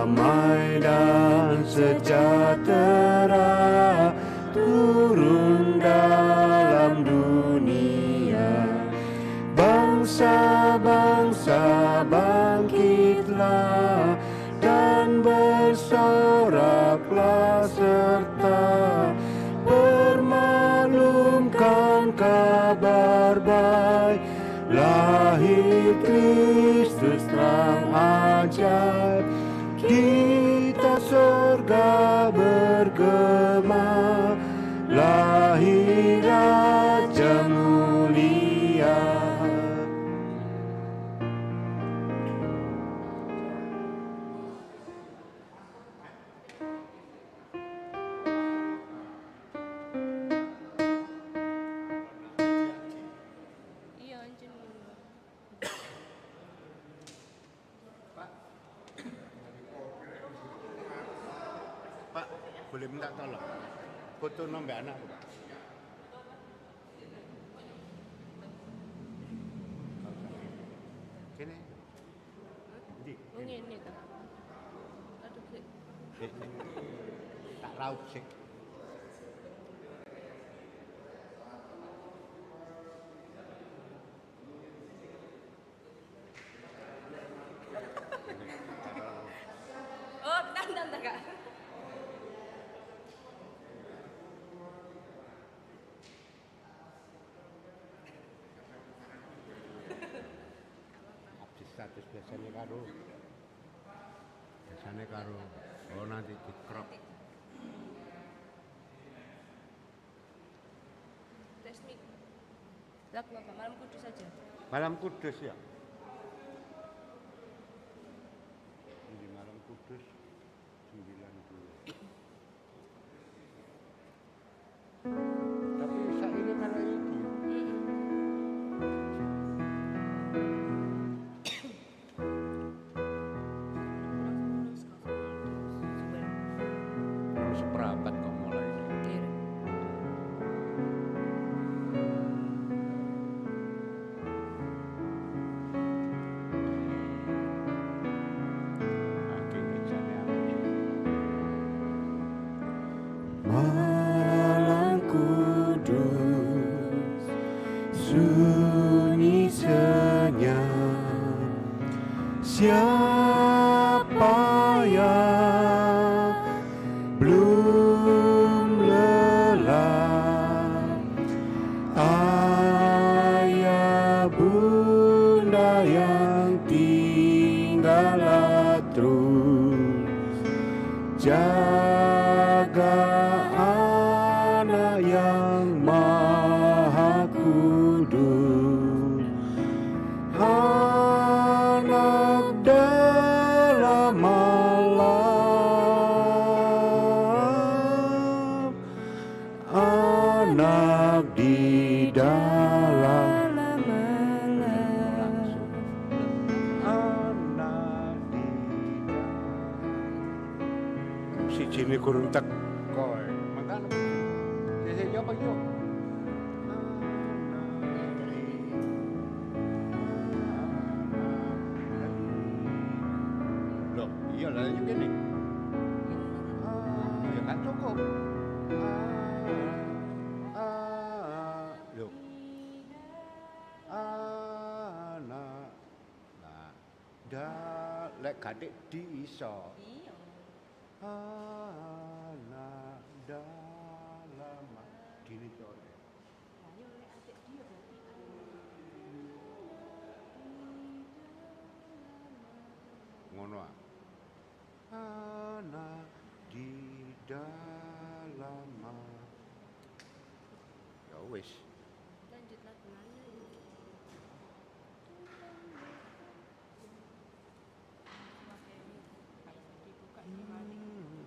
damai dan sejahtera turun dalam dunia. Bangsa-bangsa bangkitlah dan bersoraklah serta permaklumkan kabar baik. Lahir Kristus terang ajaib, kita surga bergema. Lahir Raja mulia. Pak, boleh minta tolong foto nombor anak Pak. Sini. Ngene ta. Aduh, tak raut sih. Oh, bentar Kak. Status biasanya karo oh nanti di crop. Resmi. Lagu apa? Malam Kudus saja. Malam Kudus ya. Ini Malam Kudus 92. Tapi saiki malah iki. Seperempat kok mulai. Malam Kudus sunyi senyap, siapa yang belum lelah? Ayah bunda yang tinggallah terus jaga anak yang maha kudus. Anak dalam malam, anak di dalam malam, anak di dalam. Si Cini kurang teko. Mangkane sih yo apa yo? Loh, iya lah yang gini. Ya kan cukup. Loh. Anak. Nah, lek gatik di iso. Iya. Anak dalam diri sore. Ayo lek adik dia berarti. Ngono ah. Anak di dalam. Ya wis. Lanjut lagu mana?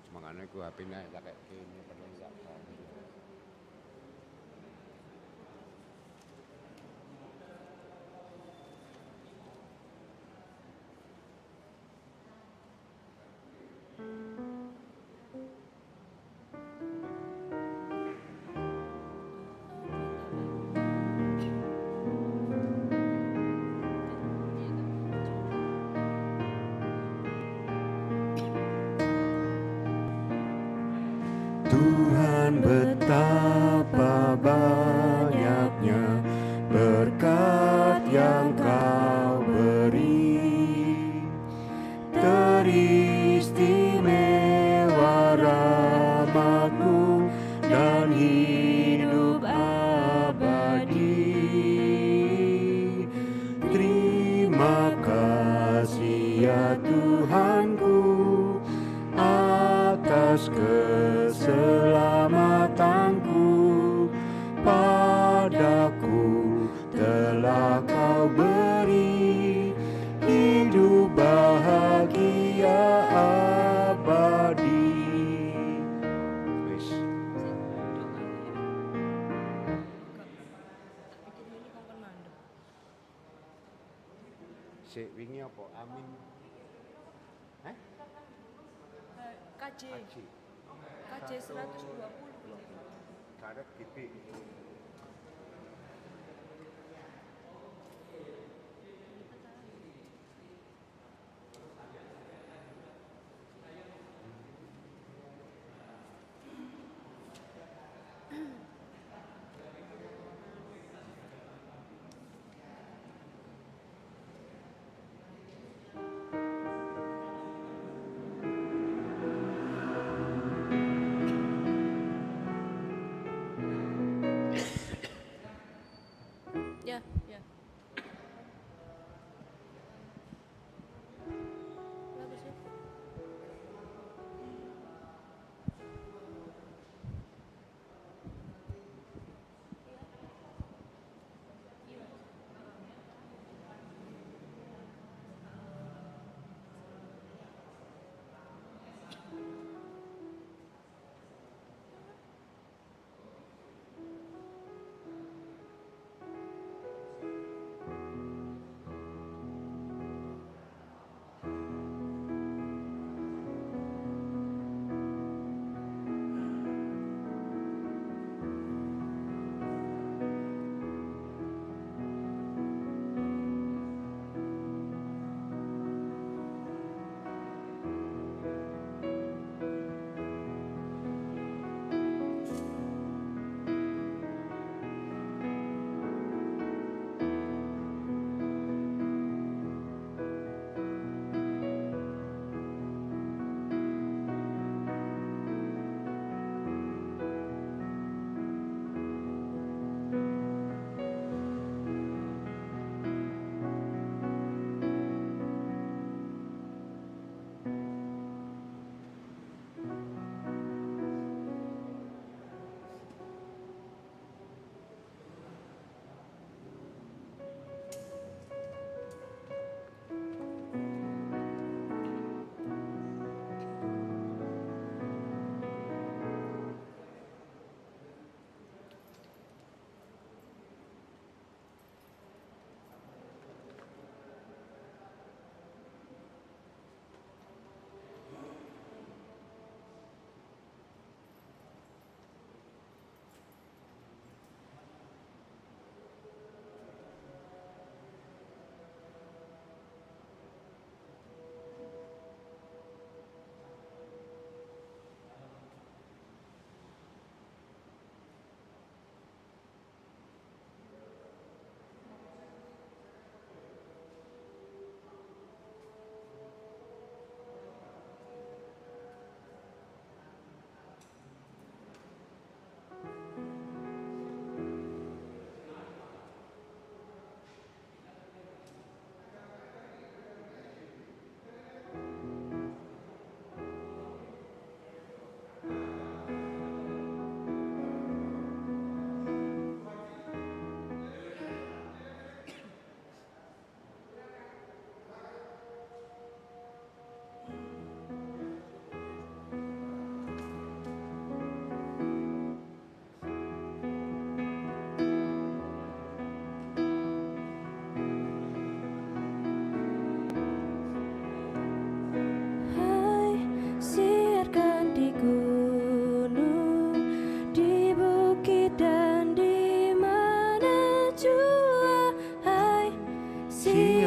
Semangane ku HP-ne tak kayak kene padahal enggak tahu. dan betapa banyaknya berkat yang Kau beri. Teristimewa rahmat-Mu dan hidup abadi. Terima kasih ya Tuhanku atas keselamatanku, padaku telah Kau beri hidup bahagia abadi. Wis. Sik wingi apa? Amin. Hah? KJ Haji. KJ 120. Karet gitu. Ya, ya. Bagus ya.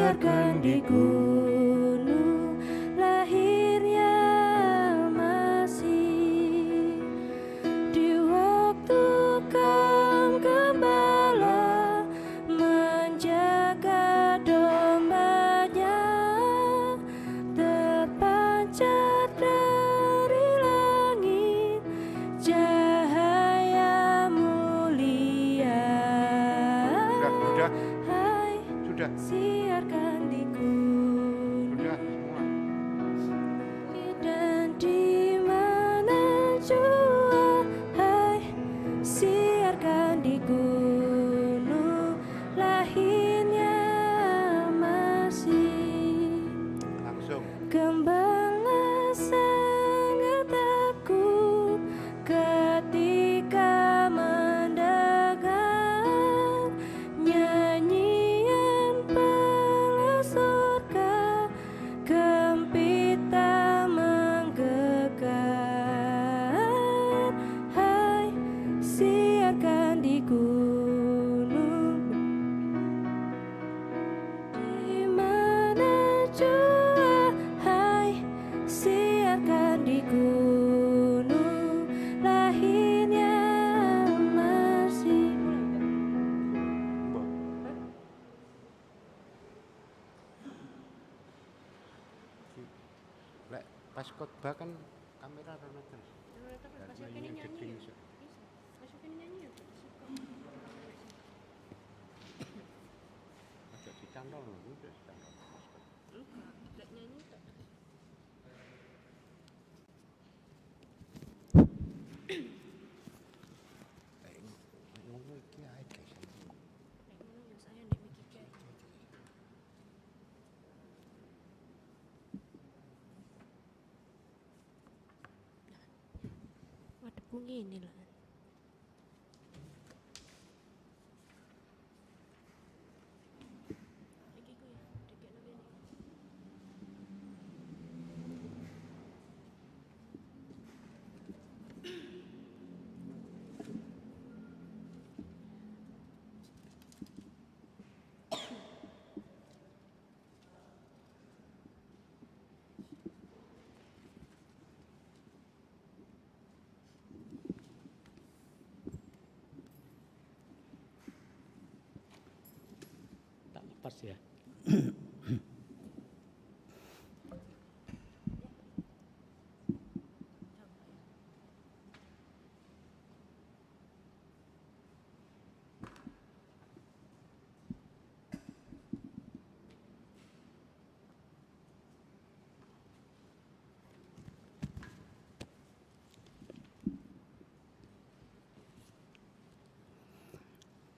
biarkan di gunung lahirnya masih di pas khotbah kan kamera rono terus. Tapi masukin Nyanyi nyanyi. jeding. Bisa. Masukin nyanyi ya. Suka. Aja dicantol lho, udah dicantol. Enggak, tidak nyanyi tak. Ngono iki ae guys. Ngono ya saya ndek mikir. Wadepku ngene lho. Iki ku ya, dikekno kene. Tak lepas ya.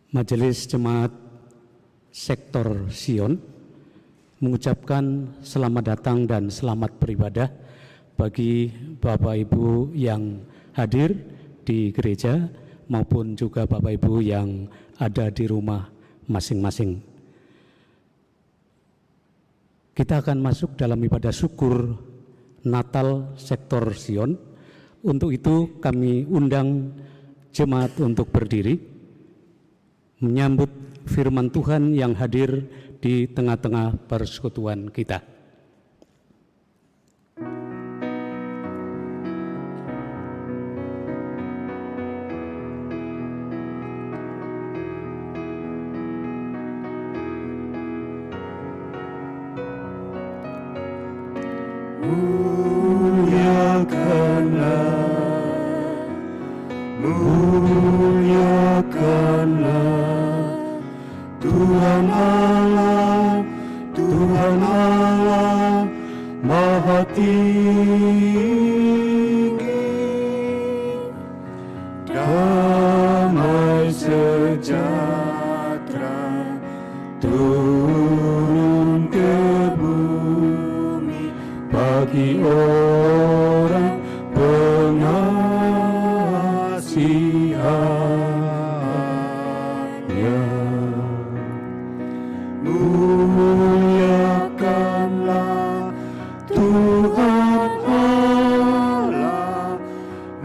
Majelis Jemaat Sektor Sion mengucapkan selamat datang dan selamat beribadah bagi Bapak Ibu yang hadir di gereja maupun juga Bapak Ibu yang ada di rumah masing-masing. Kita akan masuk dalam ibadah syukur Natal Sektor Sion. Untuk itu kami undang jemaat untuk berdiri menyambut firman Tuhan yang hadir di tengah-tengah persekutuan kita. Muliakanlah Tuhan Allah, Tuhan Allah Maha Tinggi. Damai sejahtera turun ke bumi bagi orang pengasihannya. Muliakanlah Tuhan Allah,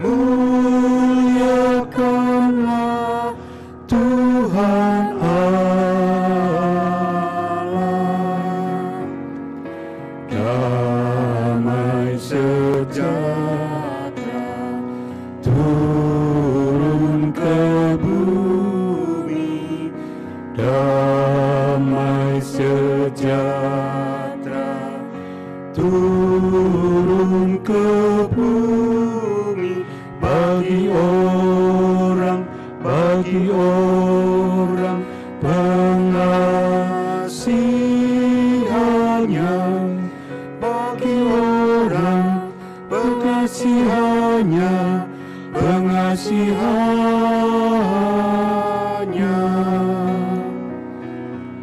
muliakanlah Tuhan Allah. Damai sejahtera turun ke bumi, damai sejahtera turun ke bumi bagi orang pengasihannya, bagi orang pengasihannya.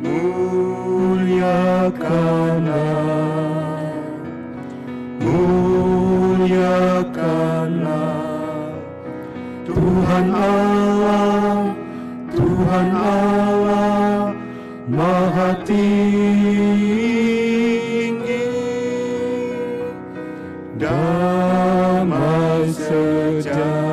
Muliakanlah Tuhan Allah, Tuhan Allah Maha Tinggi. Damai sejahtera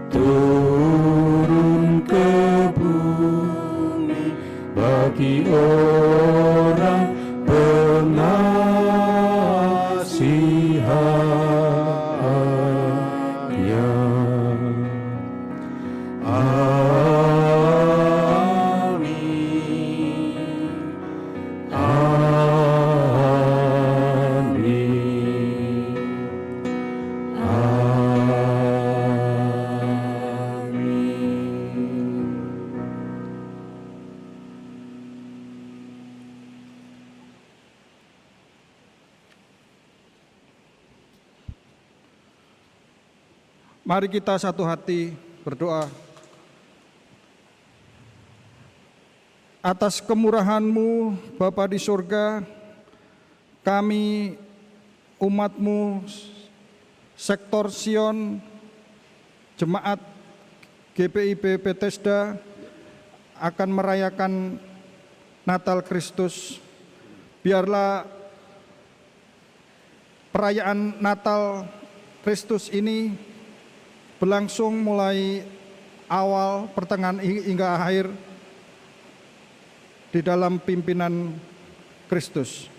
turun ke bumi bagi orang pengasihannya. Amin. Amin. Mari kita satu hati berdoa. Atas kemurahan-Mu Bapa di surga, kami umat-Mu, sektor Sion, jemaat GPIB Bethesda akan merayakan Natal Kristus. Biarlah perayaan Natal Kristus ini berlangsung mulai awal, pertengahan hingga akhir di dalam pimpinan Kristus.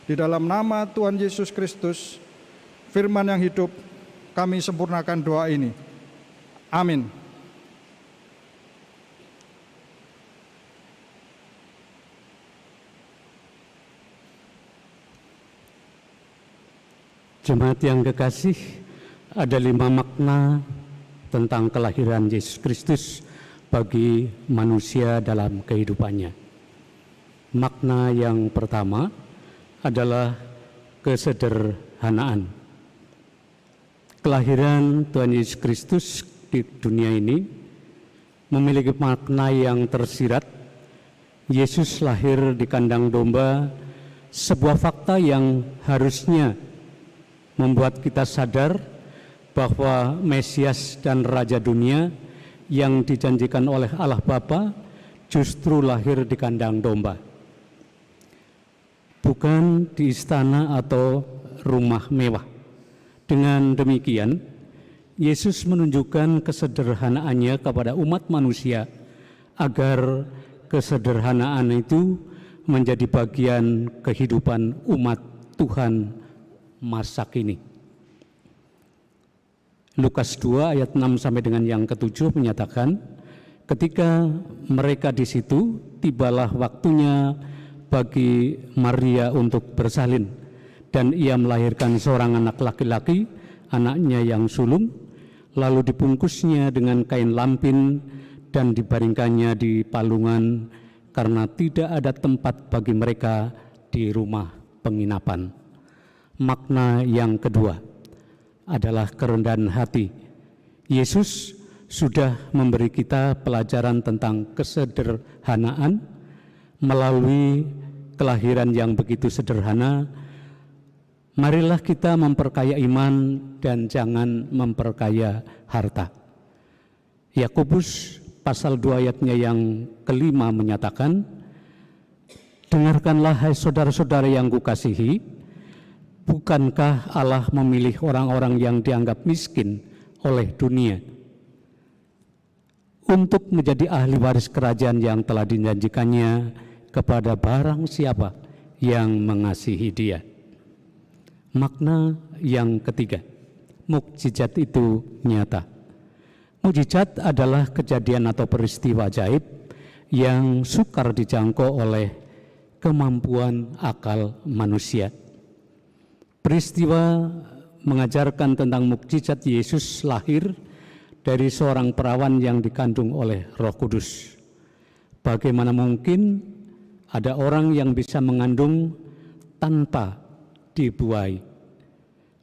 Di dalam nama Tuhan Yesus Kristus, firman yang hidup, kami sempurnakan doa ini. Amin. Jemaat yang kekasih, ada 5 makna tentang kelahiran Yesus Kristus bagi manusia dalam kehidupannya. Makna yang pertama adalah kesederhanaan. Kelahiran Tuhan Yesus Kristus di dunia ini memiliki makna yang tersirat. Yesus lahir di kandang domba, sebuah fakta yang harusnya membuat kita sadar bahwa Mesias dan Raja dunia yang dijanjikan oleh Allah Bapa justru lahir di kandang domba, bukan di istana atau rumah mewah. Dengan demikian, Yesus menunjukkan kesederhanaannya kepada umat manusia agar kesederhanaan itu menjadi bagian kehidupan umat Tuhan masa kini. Lukas 2 ayat 6 sampai dengan yang ke-7 menyatakan, ketika mereka di situ, tibalah waktunya bagi Maria untuk bersalin, dan ia melahirkan seorang anak laki-laki, anaknya yang sulung, lalu dibungkusnya dengan kain lampin dan dibaringkannya di palungan karena tidak ada tempat bagi mereka di rumah penginapan. Makna yang kedua adalah kerendahan hati. Yesus sudah memberi kita pelajaran tentang kesederhanaan melalui kelahiran yang begitu sederhana. Marilah kita memperkaya iman dan jangan memperkaya harta. Yakobus pasal 2 ayatnya yang kelima menyatakan, dengarkanlah hai saudara-saudara yang kukasihi, bukankah Allah memilih orang-orang yang dianggap miskin oleh dunia untuk menjadi ahli waris kerajaan yang telah dijanjikannya kepada barang siapa yang mengasihi Dia. Makna yang ketiga, mukjizat itu nyata. Mukjizat adalah kejadian atau peristiwa ajaib yang sukar dijangkau oleh kemampuan akal manusia. Peristiwa mengajarkan tentang mukjizat Yesus lahir dari seorang perawan yang dikandung oleh Roh Kudus. Bagaimana mungkin ada orang yang bisa mengandung tanpa dibuai?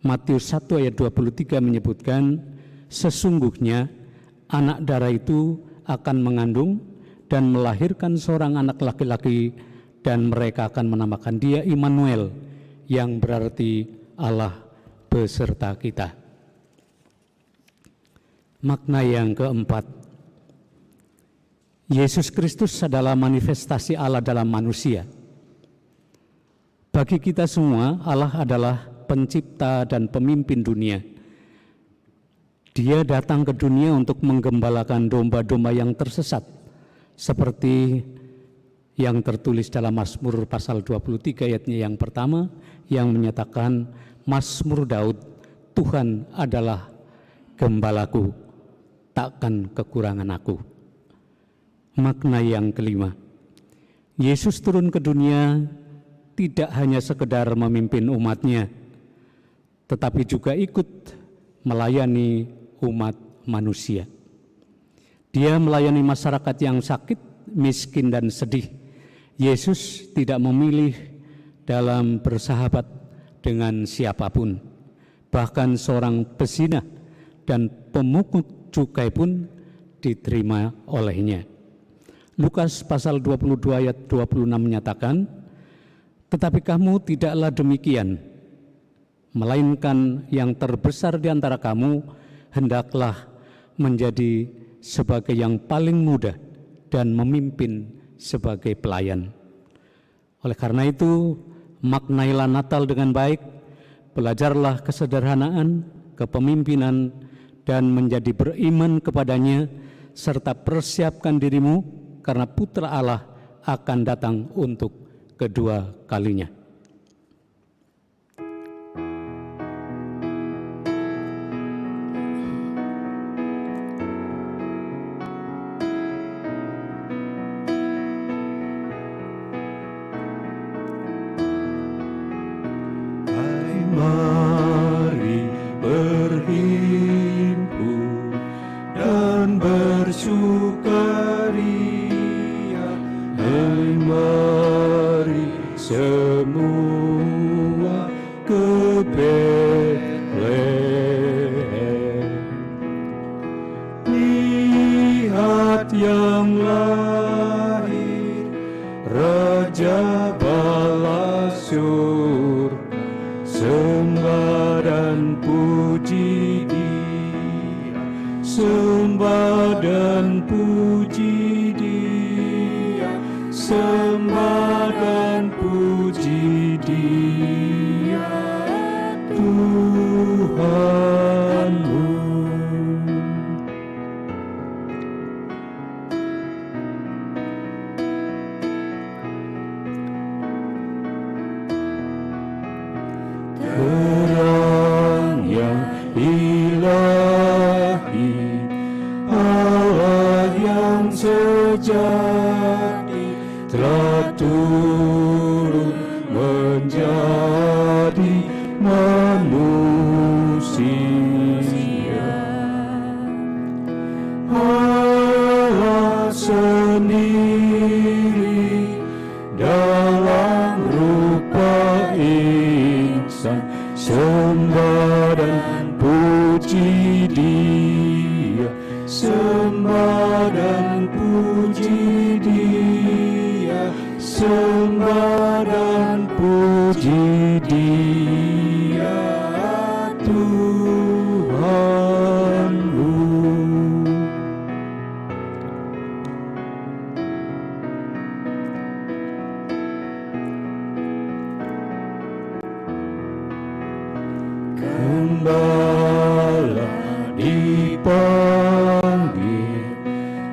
Matius 1 ayat 23 menyebutkan, sesungguhnya anak darah itu akan mengandung dan melahirkan seorang anak laki-laki, dan mereka akan menamakan dia Immanuel, yang berarti Allah beserta kita. Makna yang keempat, Yesus Kristus adalah manifestasi Allah dalam manusia. Bagi kita semua, Allah adalah pencipta dan pemimpin dunia. Dia datang ke dunia untuk menggembalakan domba-domba yang tersesat, seperti yang tertulis dalam Mazmur pasal 23 ayatnya yang pertama, yang menyatakan, Mazmur Daud, Tuhan adalah gembalaku, takkan kekurangan aku. Makna yang kelima, Yesus turun ke dunia tidak hanya sekedar memimpin umatnya, tetapi juga ikut melayani umat manusia. Dia melayani masyarakat yang sakit, miskin, dan sedih. Yesus tidak memilih dalam bersahabat dengan siapapun, bahkan seorang pezina dan pemungut cukai pun diterima olehnya. Lukas pasal 22 ayat 26 menyatakan, tetapi kamu tidaklah demikian, melainkan yang terbesar di antara kamu hendaklah menjadi sebagai yang paling muda dan memimpin sebagai pelayan. Oleh karena itu, maknailah Natal dengan baik, belajarlah kesederhanaan, kepemimpinan, dan menjadi beriman kepadanya, serta persiapkan dirimu karena Putra Allah akan datang untuk kedua kalinya. Mari berhimpun dan bersukaria, hai mari semua ke Betlehem. Lihat yang lahir, Raja bala surga, sembah dan puji Dia, sembah dan puji Dia, sembah dan puji Dia, Tuhanmu. Terang yang ilahi, Allah yang sejati, telah turun menjadi manusia. Allah sendiri dalam rupa insan, sembah dan puji Dia, sembah dan puji Dia, sembah dan puji Dia, Tuhanmu. Gembala dipanggil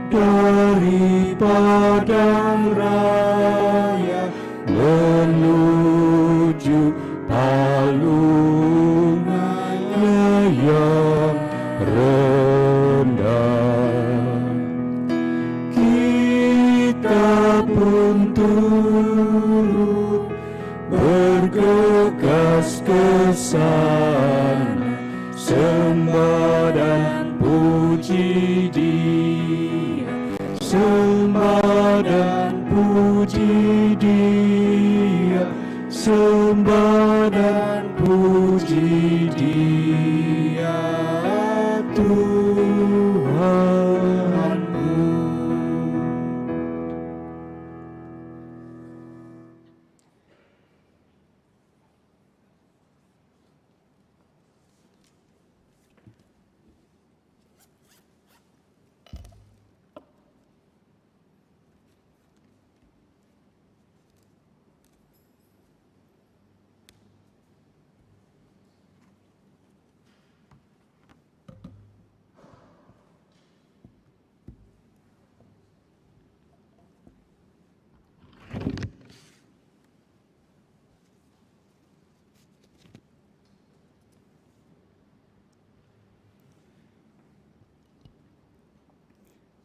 dari padang raya menuju palungannya yang rendah. Kita pun turut bergegas ke sana, sembah dan puji Dia, sembah dan puji Dia, sembah dan puji Dia, Tuhanmu.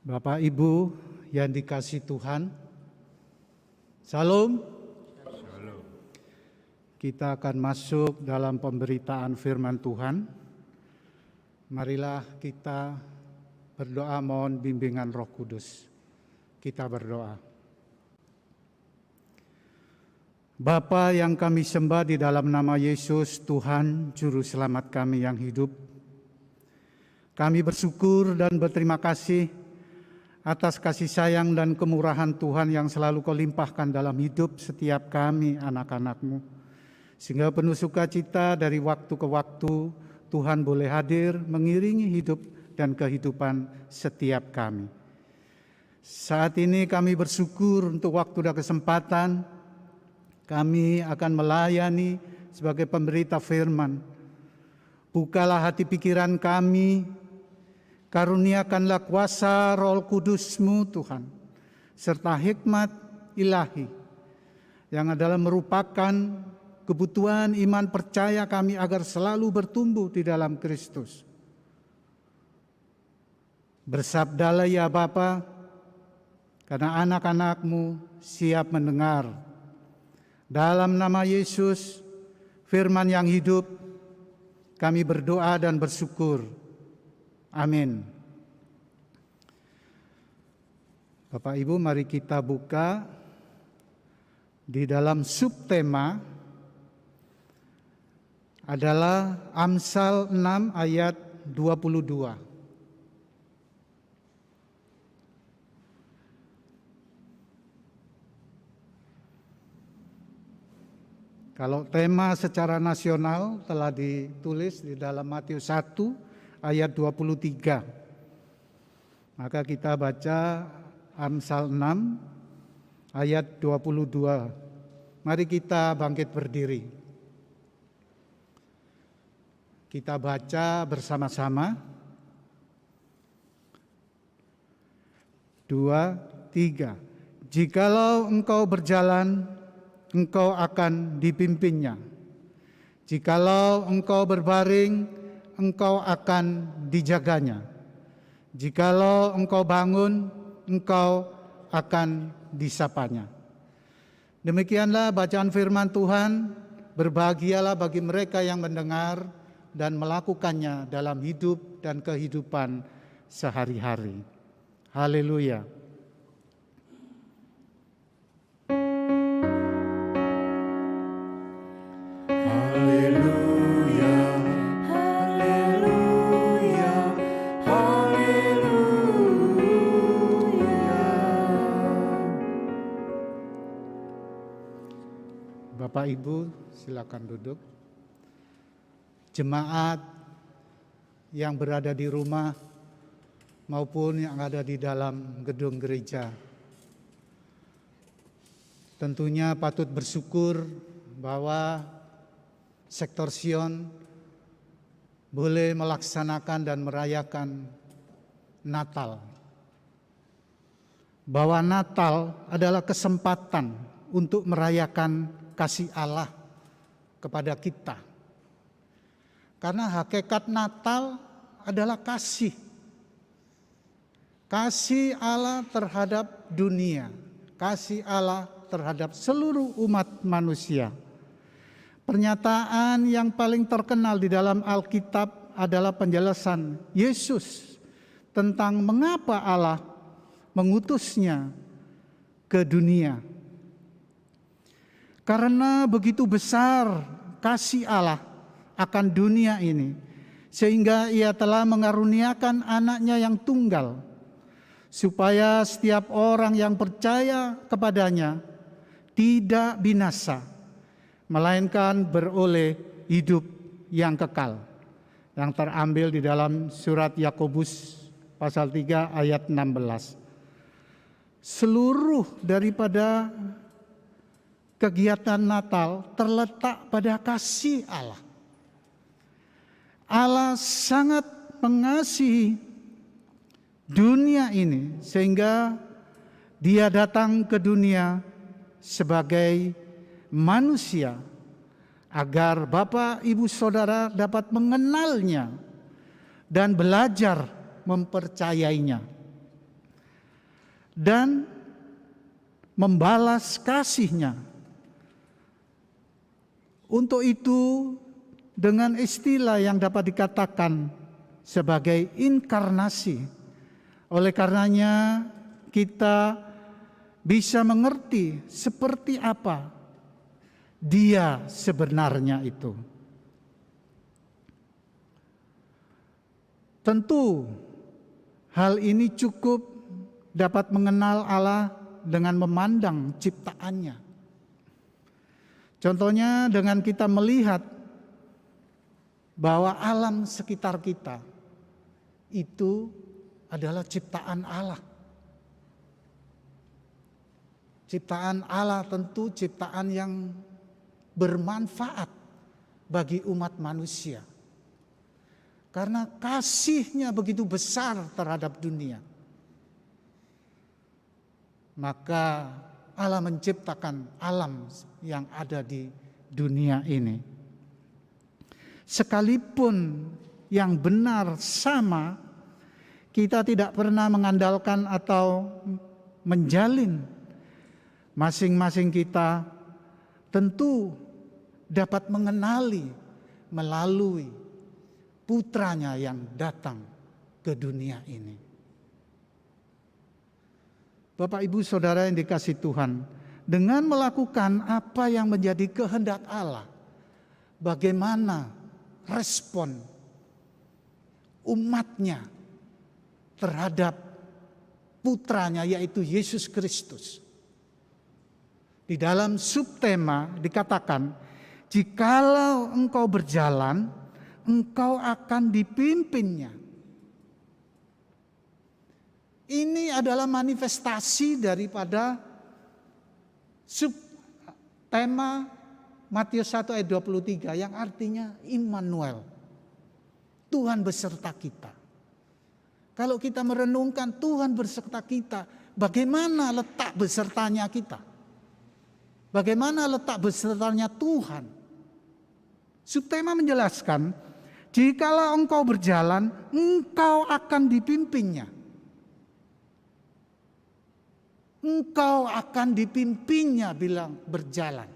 Bapak Ibu yang dikasihi Tuhan, Salam. Kita akan masuk dalam pemberitaan firman Tuhan. Marilah kita berdoa mohon bimbingan Roh Kudus. Kita berdoa. Bapa yang kami sembah di dalam nama Yesus, Tuhan Juru Selamat kami yang hidup, Kami bersyukur dan berterima kasih atas kasih sayang dan kemurahan Tuhan yang selalu Kau limpahkan dalam hidup setiap kami anak-anak-Mu. Sehingga penuh sukacita dari waktu ke waktu Tuhan boleh hadir mengiringi hidup dan kehidupan setiap kami. Saat ini kami bersyukur untuk waktu dan kesempatan kami akan melayani sebagai pemberita firman. Bukalah hati pikiran kami, karuniakanlah kuasa Roh Kudus-Mu Tuhan, serta hikmat ilahi yang adalah merupakan kebutuhan iman percaya kami agar selalu bertumbuh di dalam Kristus. Bersabdalah ya Bapa, karena anak-anak-Mu siap mendengar. Dalam nama Yesus, firman yang hidup, kami berdoa dan bersyukur. Amin. Bapak Ibu, mari kita buka di dalam subtema adalah Amsal 6 ayat 22. Kalau tema secara nasional telah ditulis di dalam Matius 1 ayat 23. Maka kita baca Amsal 6 ayat 22. Mari kita bangkit berdiri. Kita baca bersama-sama. 2, 3. Jikalau engkau berjalan, engkau akan dipimpinnya. Jikalau engkau berbaring, engkau akan dijaganya. Jikalau engkau bangun, engkau akan disapanya. Demikianlah bacaan firman Tuhan. Berbahagialah bagi mereka yang mendengar dan melakukannya dalam hidup dan kehidupan sehari-hari. Haleluya. Haleluya, haleluya, haleluya. Bapak Ibu, silakan duduk. Jemaat yang berada di rumah maupun yang ada di dalam gedung gereja, tentunya patut bersyukur bahwa Sektor Sion boleh melaksanakan dan merayakan Natal. Bahwa Natal adalah kesempatan untuk merayakan kasih Allah kepada kita. Karena hakikat Natal adalah kasih. Kasih Allah terhadap dunia, kasih Allah terhadap seluruh umat manusia. Pernyataan yang paling terkenal di dalam Alkitab adalah penjelasan Yesus tentang mengapa Allah mengutusnya ke dunia. Karena begitu besar kasih Allah akan dunia ini, sehingga Ia telah mengaruniakan anaknya yang tunggal, supaya setiap orang yang percaya kepadanya tidak binasa, melainkan beroleh hidup yang kekal. Yang terambil di dalam surat Yakobus pasal 3 ayat 16. Seluruh daripada kegiatan Natal terletak pada kasih Allah. Allah sangat mengasihi dunia ini sehingga Dia datang ke dunia sebagai manusia agar Bapak, Ibu, Saudara dapat mengenalnya dan belajar mempercayainya dan membalas kasih-Nya. Untuk itu dengan istilah yang dapat dikatakan sebagai inkarnasi. Oleh karenanya kita bisa mengerti seperti apa Dia sebenarnya itu. Tentu hal ini cukup dapat mengenal Allah dengan memandang ciptaannya. Contohnya dengan kita melihat bahwa alam sekitar kita itu adalah ciptaan Allah. Ciptaan Allah tentu ciptaan yang bermanfaat bagi umat manusia. Karena kasih-Nya begitu besar terhadap dunia. Maka Allah menciptakan alam yang ada di dunia ini. Sekalipun yang benar sama, kita tidak pernah mengandalkan atau menjalin. Masing-masing kita tentu dapat mengenali melalui putranya yang datang ke dunia ini. Bapak, Ibu, Saudara yang dikasihi Tuhan, dengan melakukan apa yang menjadi kehendak Allah, bagaimana respon umatnya terhadap putranya yaitu Yesus Kristus. Di dalam subtema dikatakan, jikalau engkau berjalan, engkau akan dipimpinnya. Ini adalah manifestasi daripada subtema Matius 1 ayat 23 yang artinya Immanuel. Tuhan beserta kita. Kalau kita merenungkan Tuhan beserta kita, bagaimana letak besertanya kita? Bagaimana letak besertanya Tuhan? Subtema menjelaskan, jikalau engkau berjalan, engkau akan dipimpinnya. Engkau akan dipimpinnya, bilang berjalan.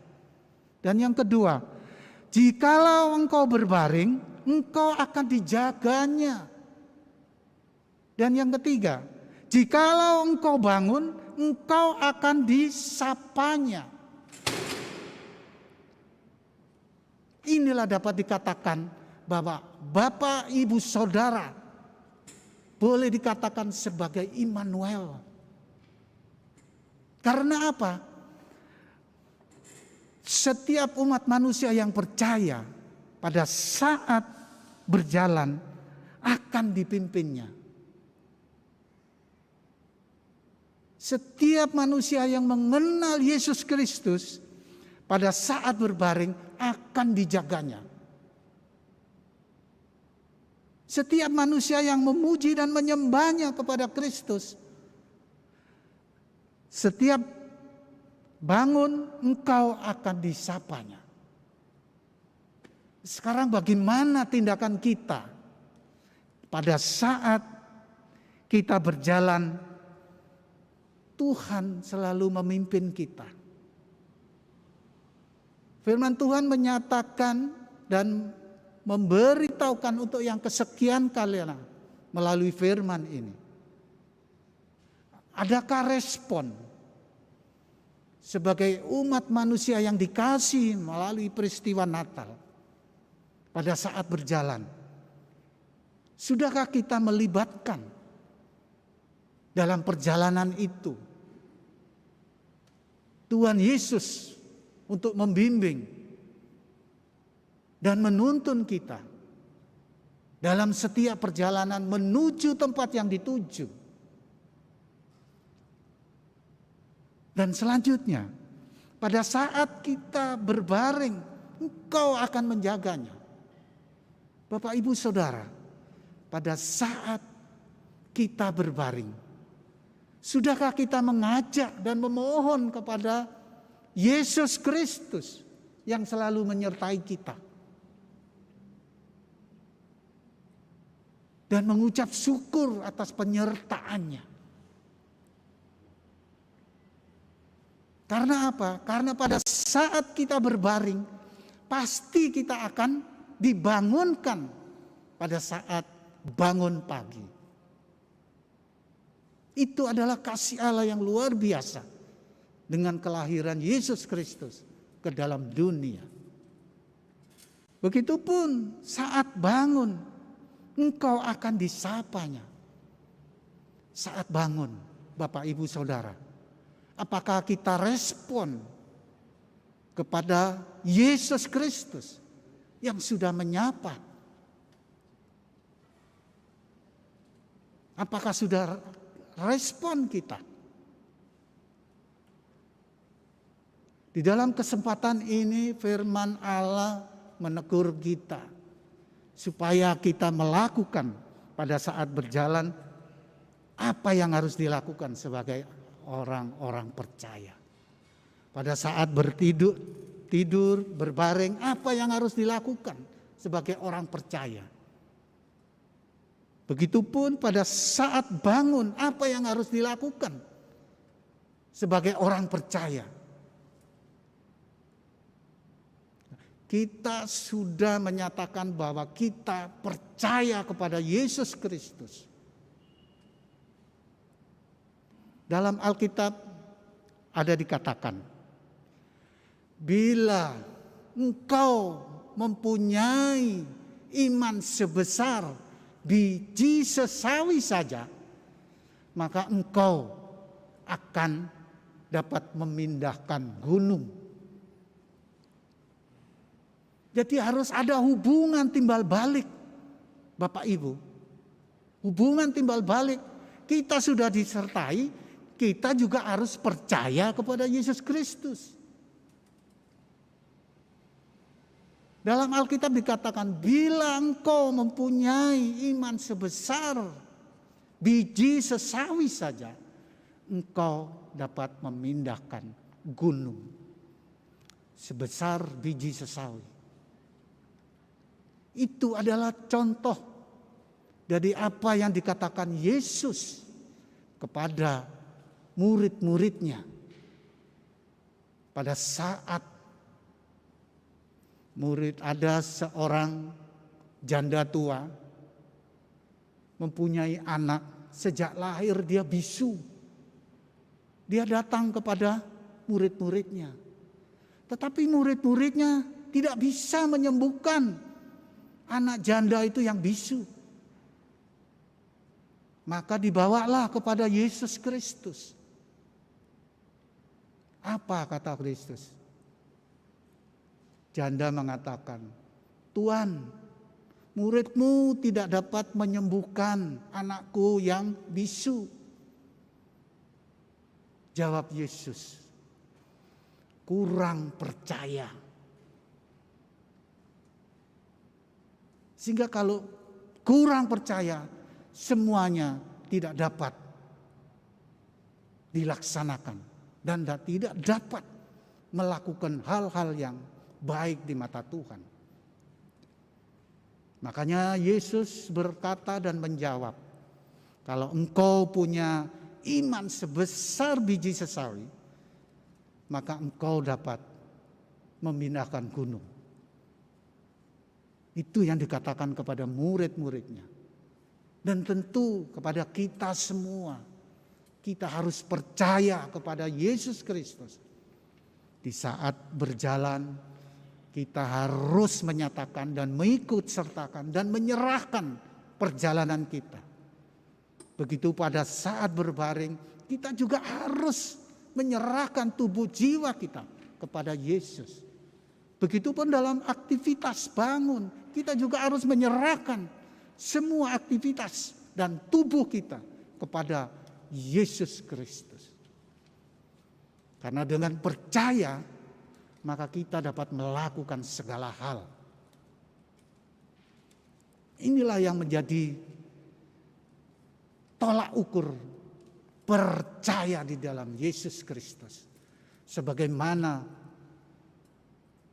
Dan yang kedua, jikalau engkau berbaring, engkau akan dijaganya. Dan yang ketiga, jikalau engkau bangun, engkau akan disapanya. Inilah dapat dikatakan bahwa Bapak, Ibu, Saudara boleh dikatakan sebagai Immanuel. Karena apa? Setiap umat manusia yang percaya pada saat berjalan akan dipimpinnya. Setiap manusia yang mengenal Yesus Kristus pada saat berbaring akan dijaganya. Setiap manusia yang memuji dan menyembahnya kepada Kristus, setiap bangun engkau akan disapanya. Sekarang bagaimana tindakan kita pada saat kita berjalan? Tuhan selalu memimpin kita. Firman Tuhan menyatakan dan memberitahukan untuk yang kesekian kalinya melalui firman ini. Adakah respon sebagai umat manusia yang dikasihi melalui peristiwa Natal pada saat berjalan? Sudahkah kita melibatkan dalam perjalanan itu Tuhan Yesus untuk membimbing dan menuntun kita dalam setiap perjalanan menuju tempat yang dituju. Dan selanjutnya, pada saat kita berbaring, Engkau akan menjaganya. Bapak, Ibu, Saudara, pada saat kita berbaring, sudahkah kita mengajak dan memohon kepada Yesus Kristus yang selalu menyertai kita dan mengucap syukur atas penyertaannya? Karena apa? Karena pada saat kita berbaring, pasti kita akan dibangunkan pada saat bangun pagi. Itu adalah kasih Allah yang luar biasa dengan kelahiran Yesus Kristus ke dalam dunia. Begitupun saat bangun, engkau akan disapanya saat bangun, Bapak Ibu Saudara. Apakah kita respon kepada Yesus Kristus yang sudah menyapa? Apakah sudah respon kita? Di dalam kesempatan ini firman Allah menegur kita supaya kita melakukan pada saat berjalan apa yang harus dilakukan sebagai orang-orang percaya. Pada saat tidur, berbaring, apa yang harus dilakukan sebagai orang percaya. Begitupun pada saat bangun, apa yang harus dilakukan sebagai orang percaya. Kita sudah menyatakan bahwa kita percaya kepada Yesus Kristus. Dalam Alkitab ada dikatakan, bila engkau mempunyai iman sebesar biji sesawi saja, maka engkau akan dapat memindahkan gunung. Jadi harus ada hubungan timbal balik, Bapak Ibu. Hubungan timbal balik. Kita sudah disertai, kita juga harus percaya kepada Yesus Kristus. Dalam Alkitab dikatakan, bila engkau mempunyai iman sebesar biji sesawi saja, engkau dapat memindahkan gunung sebesar biji sesawi. Itu adalah contoh dari apa yang dikatakan Yesus kepada murid-muridnya pada saat ada seorang janda tua mempunyai anak, sejak lahir dia bisu. Dia datang kepada murid-muridnya, tetapi murid-muridnya tidak bisa menyembuhkan anak janda itu yang bisu. Maka dibawalah kepada Yesus Kristus. Apa kata Kristus? Janda mengatakan, Tuhan, muridmu tidak dapat menyembuhkan anakku yang bisu. Jawab Yesus, kurang percaya. Sehingga kalau kurang percaya, semuanya tidak dapat dilaksanakan dan tidak dapat melakukan hal-hal yang baik di mata Tuhan. Makanya Yesus berkata dan menjawab, kalau engkau punya iman sebesar biji sesawi, maka engkau dapat memindahkan gunung. Itu yang dikatakan kepada murid-muridnya. Dan tentu kepada kita semua, kita harus percaya kepada Yesus Kristus. Di saat berjalan, kita harus menyatakan dan mengikut sertakan dan menyerahkan perjalanan kita. Begitu pada saat berbaring, kita juga harus menyerahkan tubuh jiwa kita kepada Yesus. Begitupun dalam aktivitas bangun, kita juga harus menyerahkan semua aktivitas dan tubuh kita kepada Yesus Kristus. Karena dengan percaya, maka kita dapat melakukan segala hal. Inilah yang menjadi tolak ukur percaya di dalam Yesus Kristus. Sebagaimana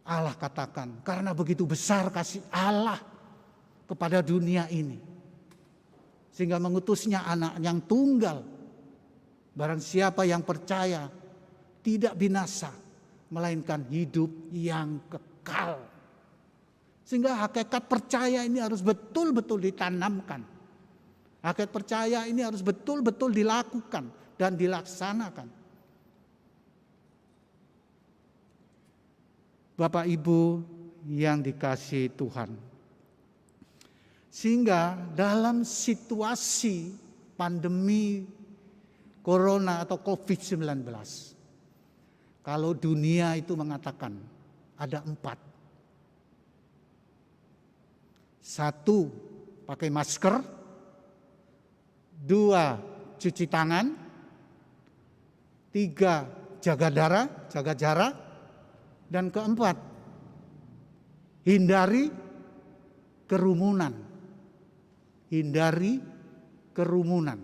Allah katakan, karena begitu besar kasih Allah kepada dunia ini, sehingga mengutusnya anak yang tunggal. Barang siapa yang percaya tidak binasa, melainkan hidup yang kekal. Sehingga hakikat percaya ini harus betul-betul ditanamkan. Hakikat percaya ini harus betul-betul dilakukan dan dilaksanakan. Bapak Ibu yang dikasihi Tuhan, Sehingga dalam situasi pandemi Corona atau COVID-19, kalau dunia itu mengatakan ada 4. 1, pakai masker. 2, cuci tangan. 3, jaga jarak. Dan keempat, hindari kerumunan. Hindari kerumunan.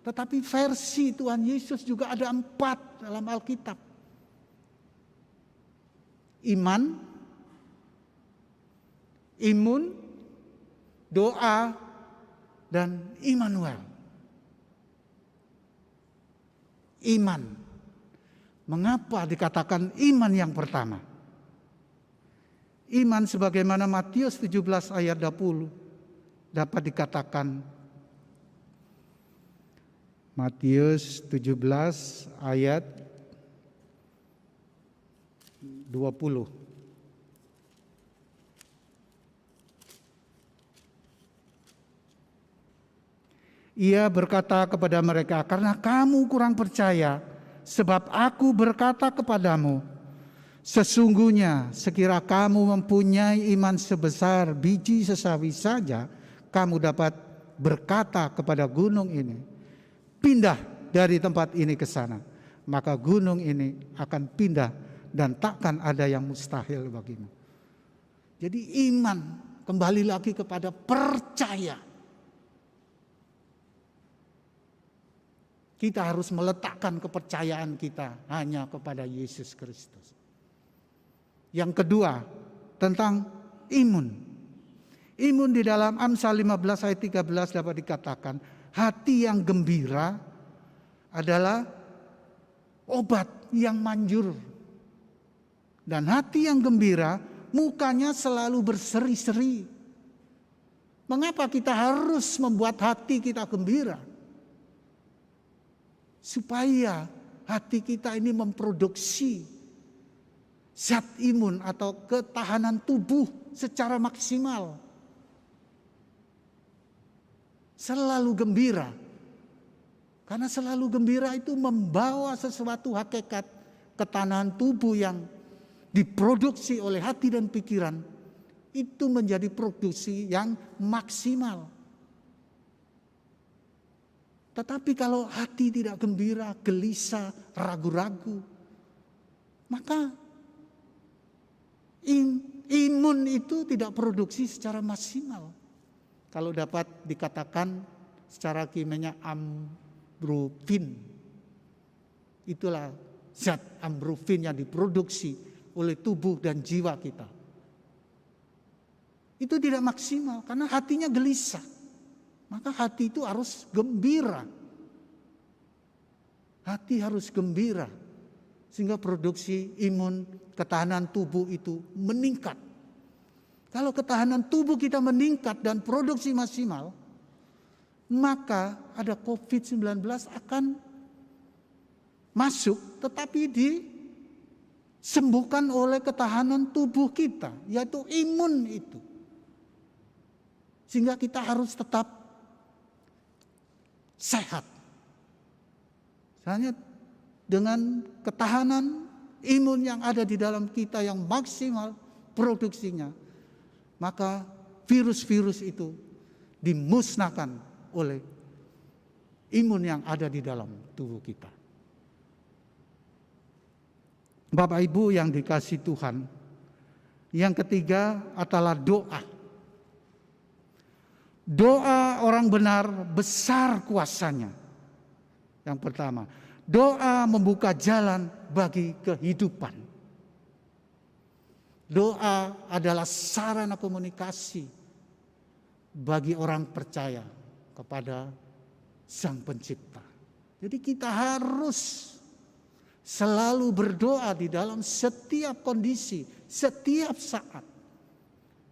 Tetapi versi Tuhan Yesus juga ada 4 dalam Alkitab. Iman, imun, doa, dan Immanuel. Iman. Mengapa dikatakan iman yang pertama? Iman sebagaimana Matius 17 ayat 20 dapat dikatakan, Matius 17 ayat 20. Ia berkata kepada mereka, karena kamu kurang percaya, sebab aku berkata kepadamu, sesungguhnya sekira kamu mempunyai iman sebesar biji sesawi saja, kamu dapat berkata kepada gunung ini, pindah dari tempat ini ke sana. Maka gunung ini akan pindah dan takkan ada yang mustahil bagimu. Jadi iman kembali lagi kepada percaya. Kita harus meletakkan kepercayaan kita hanya kepada Yesus Kristus. Yang kedua, tentang imun. Imun di dalam Amsal 15 ayat 13 dapat dikatakan, hati yang gembira adalah obat yang manjur. Dan hati yang gembira, mukanya selalu berseri-seri. Mengapa kita harus membuat hati kita gembira? Supaya hati kita ini memproduksi zat imun atau ketahanan tubuh secara maksimal. Selalu gembira. Karena selalu gembira itu membawa sesuatu hakikat ketahanan tubuh yang diproduksi oleh hati dan pikiran. Itu menjadi produksi yang maksimal. Tetapi kalau hati tidak gembira, gelisah, ragu-ragu, maka imun itu tidak produksi secara maksimal. Kalau dapat dikatakan secara kimianya ambrofin. Itulah zat ambrofin yang diproduksi oleh tubuh dan jiwa kita. Itu tidak maksimal karena hatinya gelisah. Maka hati itu harus gembira. Hati harus gembira. Sehingga produksi imun, ketahanan tubuh itu meningkat. Kalau ketahanan tubuh kita meningkat dan produksi maksimal, maka ada COVID-19 akan masuk tetapi disembuhkan oleh ketahanan tubuh kita, yaitu imun itu. Sehingga kita harus tetap sehat. Hanya dengan ketahanan imun yang ada di dalam kita yang maksimal produksinya, maka virus-virus itu dimusnahkan oleh imun yang ada di dalam tubuh kita. Bapak Ibu yang dikasihi Tuhan, yang ketiga adalah doa. Doa orang benar besar kuasanya. Yang pertama, doa membuka jalan bagi kehidupan. Doa adalah sarana komunikasi bagi orang percaya kepada Sang Pencipta. Jadi kita harus selalu berdoa di dalam setiap kondisi, setiap saat.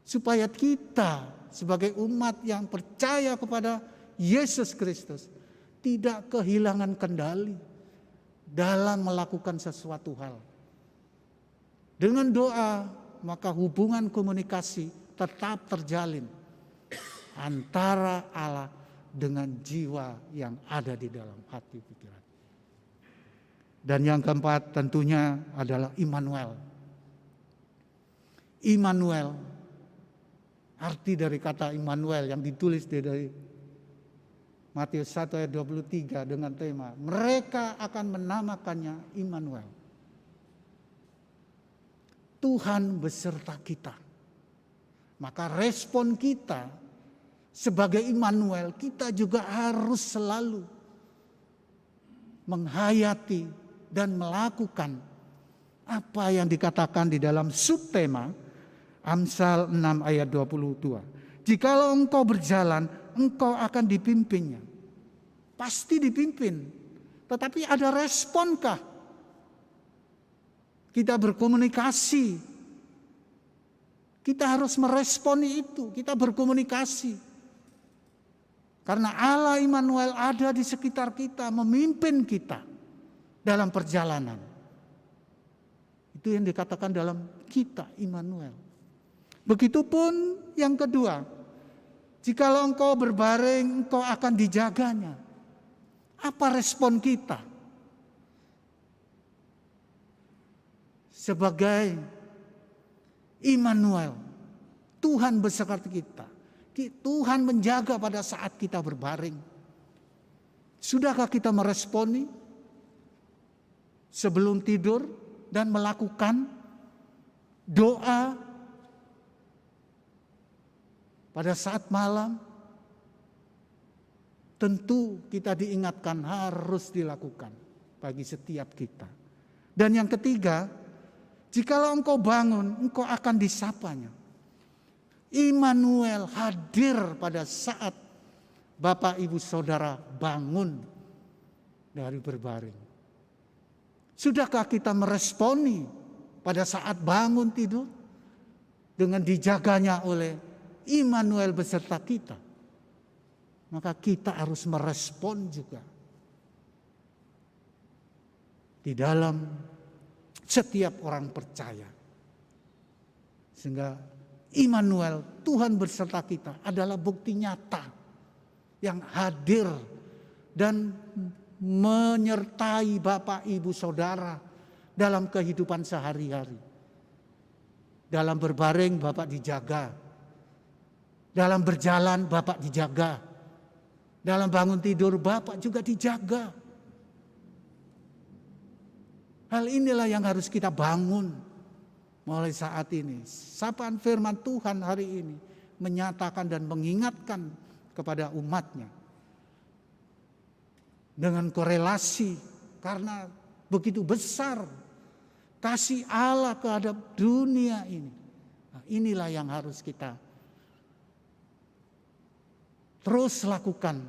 Supaya kita sebagai umat yang percaya kepada Yesus Kristus tidak kehilangan kendali dalam melakukan sesuatu hal. Dengan doa, maka hubungan komunikasi tetap terjalin antara Allah dengan jiwa yang ada di dalam hati pikiran. Dan yang keempat tentunya adalah Immanuel. Immanuel, arti dari kata Immanuel yang ditulis dari Matius 1 ayat 23 dengan tema, mereka akan menamakannya Immanuel. Tuhan beserta kita. Maka respon kita sebagai Immanuel, kita juga harus selalu menghayati dan melakukan apa yang dikatakan di dalam subtema Amsal 6 ayat 22. Jikalau engkau berjalan, engkau akan dipimpinnya. Pasti dipimpin. Tetapi ada responkah? Kita berkomunikasi. Kita harus meresponi itu. Kita berkomunikasi. Karena Allah Immanuel ada di sekitar kita, memimpin kita dalam perjalanan. Itu yang dikatakan dalam kita Immanuel. Begitupun yang kedua, jikalau engkau berbaring, engkau akan dijaganya. Apa respon kita? Sebagai Immanuel, Tuhan beserta kita. Tuhan menjaga pada saat kita berbaring. Sudahkah kita meresponi sebelum tidur dan melakukan doa pada saat malam? Tentu kita diingatkan harus dilakukan bagi setiap kita. Dan yang ketiga, jikalau engkau bangun, engkau akan disapanya. Immanuel hadir pada saat Bapak Ibu Saudara bangun dari berbaring. Sudahkah kita meresponi pada saat bangun tidur dengan dijaganya oleh Immanuel beserta kita? Maka kita harus merespon juga di dalam setiap orang percaya. Sehingga Immanuel, Tuhan beserta kita, adalah bukti nyata yang hadir dan menyertai Bapak Ibu Saudara dalam kehidupan sehari-hari. Dalam berbaring Bapak dijaga. Dalam berjalan Bapak dijaga. Dalam bangun tidur Bapak juga dijaga. Hal inilah yang harus kita bangun mulai saat ini. Sapaan firman Tuhan hari ini menyatakan dan mengingatkan kepada umatnya. Dengan korelasi, karena begitu besar kasih Allah terhadap dunia ini. Nah, inilah yang harus kita terus lakukan.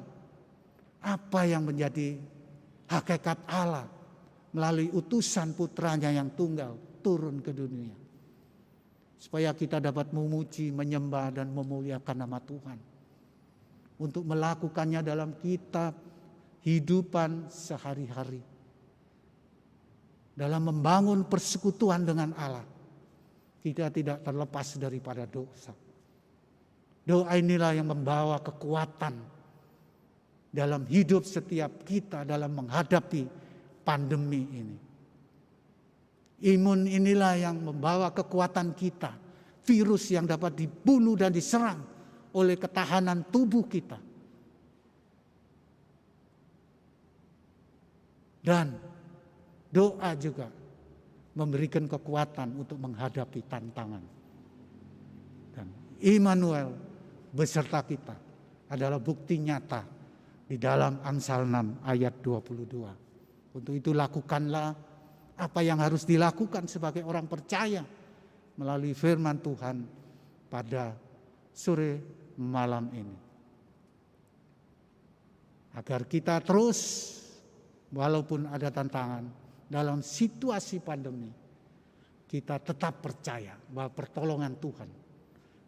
Apa yang menjadi hakikat Allah melalui utusan putranya yang tunggal turun ke dunia. Supaya kita dapat memuji, menyembah dan memuliakan nama Tuhan. Untuk melakukannya dalam kitab hidupan sehari-hari. Dalam membangun persekutuan dengan Allah. Kita tidak terlepas daripada dosa. Doa inilah yang membawa kekuatan dalam hidup setiap kita dalam menghadapi pandemi ini. Imun inilah yang membawa kekuatan kita. Virus yang dapat dibunuh dan diserang oleh ketahanan tubuh kita. Dan doa juga memberikan kekuatan untuk menghadapi tantangan. Dan Immanuel beserta kita adalah bukti nyata di dalam Amsal 6 ayat 22. Untuk itu lakukanlah apa yang harus dilakukan sebagai orang percaya melalui firman Tuhan pada sore malam ini. Agar kita terus walaupun ada tantangan dalam situasi pandemi, kita tetap percaya bahwa pertolongan Tuhan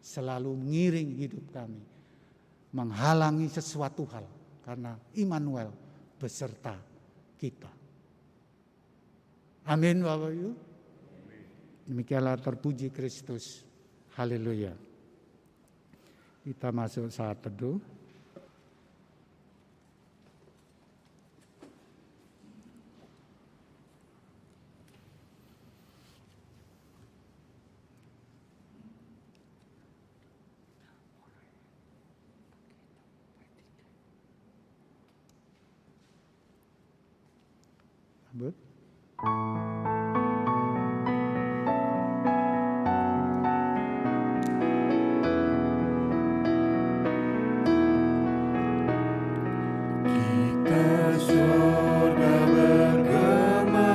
selalu mengiring hidup kami, menghalangi sesuatu hal, karena Immanuel beserta kita. Amin Bapak Ibu. Demikianlah terpuji Kristus. Haleluya. Kita masuk saat teduh. Sambut. Surga bergema,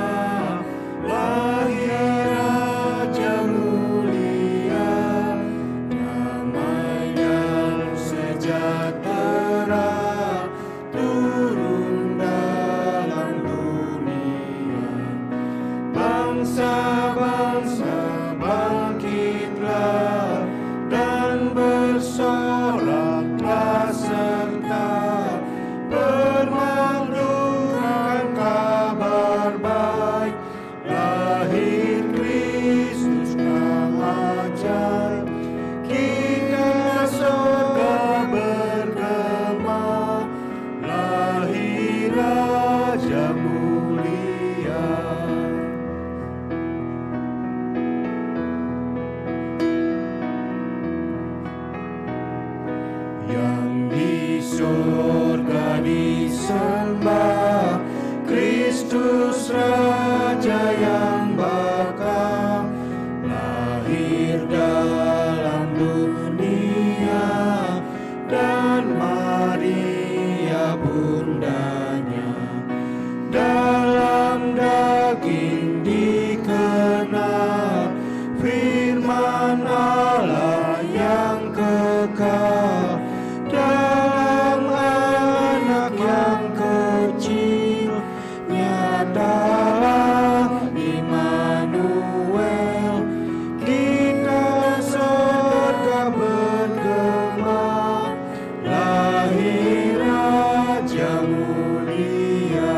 lahir Raja mulia, damai dan sejahtera turun dalam dunia. Bangsa-bangsa bangkitlah dan bersoraklah serta bermandungkan kabar baik, lahir Kristus Sang Ajaib. Kita surga bergema, lahir Raja mulia. Yang di surga disembah, Kristus Raja yang bakal lahir dalam dunia, dan Maria bundanya dalam daging dikenal, firman Allah yang kekal dalam anak yang kecil, nyatalah Immanuel. Kita surga bergema, lahir Raja mulia.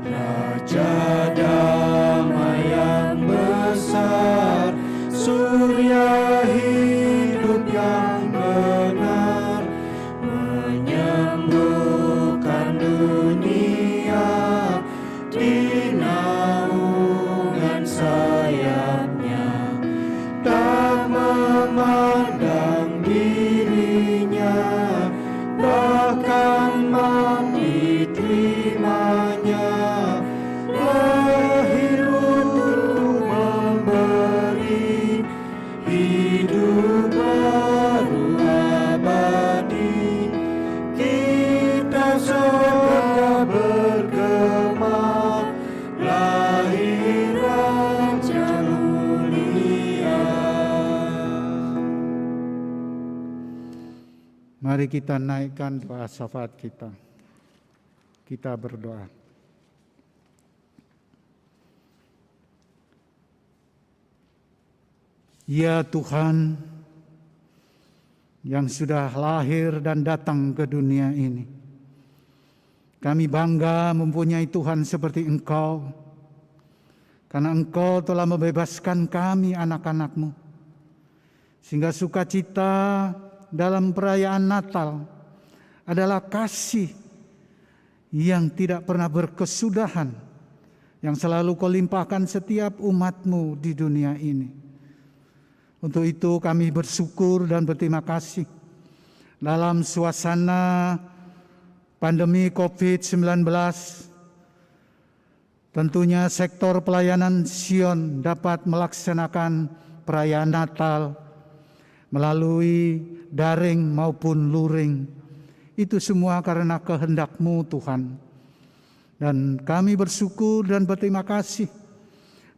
Raja damai yang besar, surya hidup yang benar, menyembuhkan dunia di naungan sayapnya, tak memandang dirinya, bahkan mati terimanya, lahir untuk memberi hidup baru abadi. Kita surga bergema, lahir Raja mulia. Mari kita naikkan doa syafaat kita. Kita berdoa. Ya Tuhan, yang sudah lahir dan datang ke dunia ini, kami bangga mempunyai Tuhan seperti Engkau, karena Engkau telah membebaskan kami anak-anak-Mu, sehingga sukacita dalam perayaan Natal adalah kasih yang tidak pernah berkesudahan, yang selalu Kau limpahkan setiap umat-Mu di dunia ini. Untuk itu kami bersyukur dan berterima kasih dalam suasana pandemi COVID-19. Tentunya sektor pelayanan Sion dapat melaksanakan perayaan Natal melalui daring maupun luring. Itu semua karena kehendak-Mu Tuhan. Dan kami bersyukur dan berterima kasih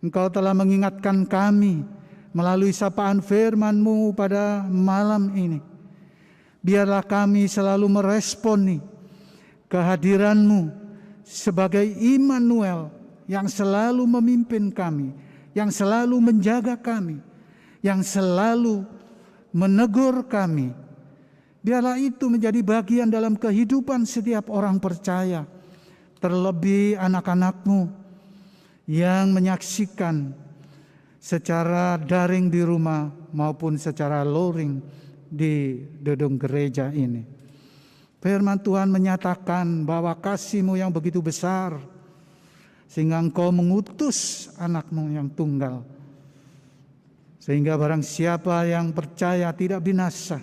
Engkau telah mengingatkan kami melalui sapaan firman-Mu pada malam ini. Biarlah kami selalu meresponi kehadiran-Mu sebagai Immanuel yang selalu memimpin kami, yang selalu menjaga kami, yang selalu menegur kami. Biarlah itu menjadi bagian dalam kehidupan setiap orang percaya, terlebih anak-anak-Mu yang menyaksikan secara daring di rumah maupun secara luring di gedung gereja ini. Firman Tuhan menyatakan bahwa kasih-Mu yang begitu besar sehingga Engkau mengutus anak-Mu yang tunggal, sehingga barang siapa yang percaya tidak binasa,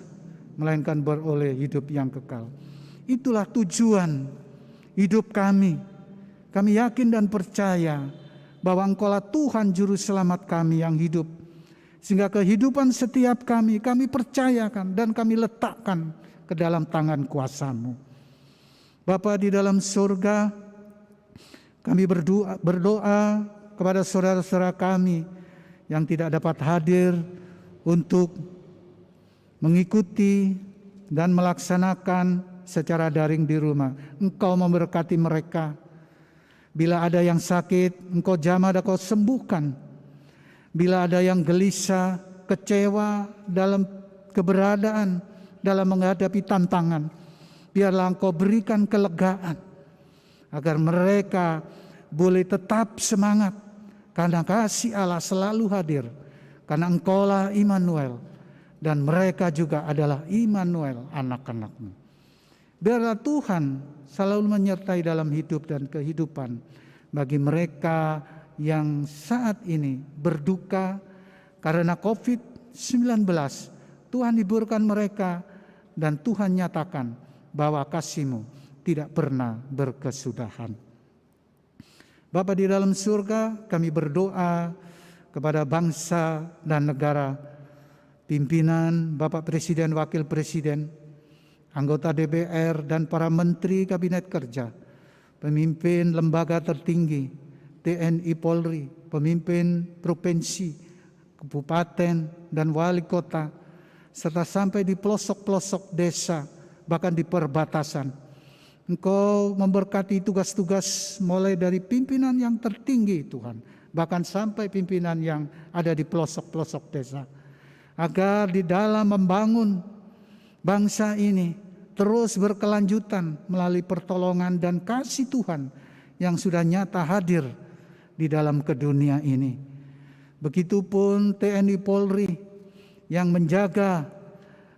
melainkan beroleh hidup yang kekal. Itulah tujuan hidup kami. Kami yakin dan percaya bahwa Engkaulah Tuhan Juru Selamat kami yang hidup. Sehingga kehidupan setiap kami percayakan dan kami letakkan ke dalam tangan kuasa-Mu. Bapa di dalam surga, kami berdoa kepada saudara-saudara kami yang tidak dapat hadir untuk mengikuti dan melaksanakan secara daring di rumah. Engkau memberkati mereka. Bila ada yang sakit, Engkau jamah dan Engkau sembuhkan. Bila ada yang gelisah, kecewa dalam keberadaan, dalam menghadapi tantangan, biarlah Engkau berikan kelegaan, agar mereka boleh tetap semangat, karena kasih Allah selalu hadir, karena Engkaulah Immanuel, dan mereka juga adalah Immanuel, anak-anak-Mu. Biarlah Tuhan selalu menyertai dalam hidup dan kehidupan bagi mereka yang saat ini berduka karena COVID-19. Tuhan hiburkan mereka dan Tuhan nyatakan bahwa kasih-Mu tidak pernah berkesudahan. Bapa di dalam surga, kami berdoa kepada bangsa dan negara, pimpinan, Bapak Presiden, Wakil Presiden, anggota DPR dan para menteri kabinet kerja, pemimpin lembaga tertinggi, TNI Polri, pemimpin provinsi, kabupaten dan wali kota, serta sampai di pelosok-pelosok desa, bahkan di perbatasan. Engkau memberkati tugas-tugas mulai dari pimpinan yang tertinggi Tuhan, bahkan sampai pimpinan yang ada di pelosok-pelosok desa, agar di dalam membangun bangsa ini terus berkelanjutan melalui pertolongan dan kasih Tuhan yang sudah nyata hadir di dalam kedunia ini. Begitupun TNI Polri yang menjaga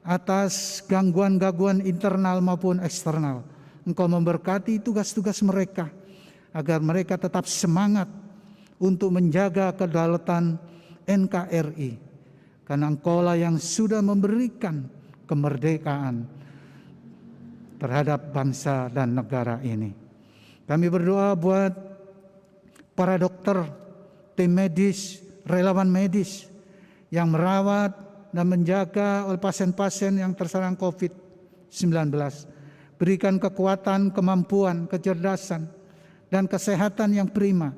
atas gangguan-gangguan internal maupun eksternal. Engkau memberkati tugas-tugas mereka agar mereka tetap semangat untuk menjaga kedaulatan NKRI, karena Engkaulah yang sudah memberikan kemerdekaan terhadap bangsa dan negara ini. Kami berdoa buat para dokter, tim medis, relawan medis yang merawat dan menjaga oleh pasien-pasien yang terserang COVID-19. Berikan kekuatan, kemampuan, kecerdasan, dan kesehatan yang prima,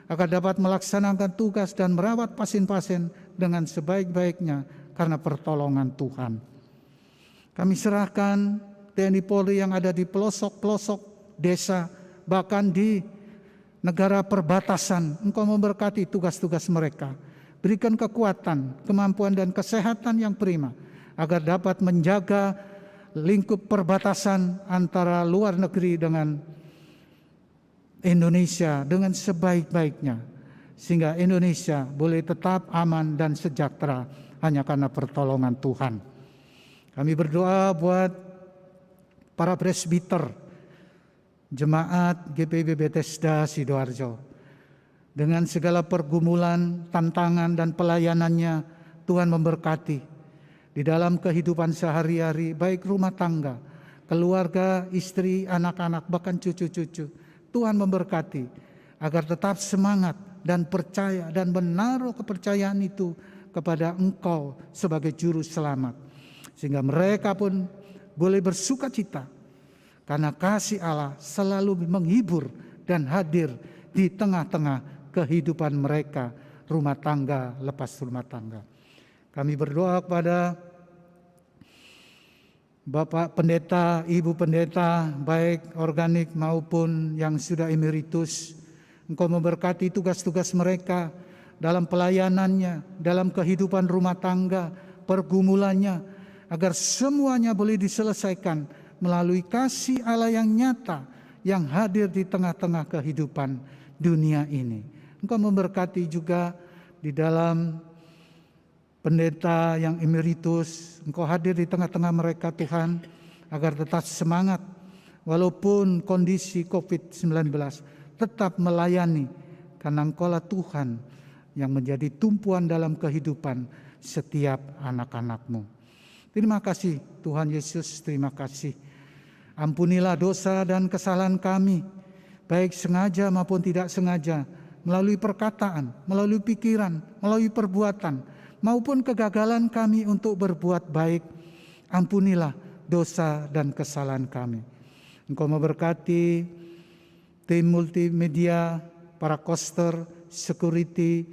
agar dapat melaksanakan tugas dan merawat pasien-pasien dengan sebaik-baiknya karena pertolongan Tuhan. Kami serahkan TNI Polri yang ada di pelosok-pelosok desa, bahkan di negara perbatasan. Engkau memberkati tugas-tugas mereka. Berikan kekuatan, kemampuan, dan kesehatan yang prima, agar dapat menjaga lingkup perbatasan antara luar negeri dengan Indonesia dengan sebaik-baiknya, sehingga Indonesia boleh tetap aman dan sejahtera hanya karena pertolongan Tuhan. Kami berdoa buat para presbiter Jemaat GPIB Bethesda Sidoarjo. Dengan segala pergumulan, tantangan, dan pelayanannya, Tuhan memberkati di dalam kehidupan sehari-hari, baik rumah tangga, keluarga, istri, anak-anak, bahkan cucu-cucu. Tuhan memberkati agar tetap semangat dan percaya dan menaruh kepercayaan itu kepada Engkau sebagai Juru Selamat, sehingga mereka pun boleh bersuka cita karena kasih Allah selalu menghibur dan hadir di tengah-tengah kehidupan mereka, rumah tangga lepas rumah tangga. Kami berdoa kepada Bapak Pendeta, Ibu Pendeta, baik organik maupun yang sudah emeritus. Engkau memberkati tugas-tugas mereka dalam pelayanannya, dalam kehidupan rumah tangga, pergumulannya, agar semuanya boleh diselesaikan melalui kasih Allah yang nyata, yang hadir di tengah-tengah kehidupan dunia ini. Engkau memberkati juga di dalam pendeta yang emeritus. Engkau hadir di tengah-tengah mereka Tuhan, agar tetap semangat walaupun kondisi COVID-19, tetap melayani, karena Engkaulah Tuhan yang menjadi tumpuan dalam kehidupan setiap anak-anak-Mu. Terima kasih Tuhan Yesus, terima kasih. Ampunilah dosa dan kesalahan kami, baik sengaja maupun tidak sengaja, melalui perkataan, melalui pikiran, melalui perbuatan, maupun kegagalan kami untuk berbuat baik. Ampunilah dosa dan kesalahan kami. Engkau memberkati tim multimedia, para koster, security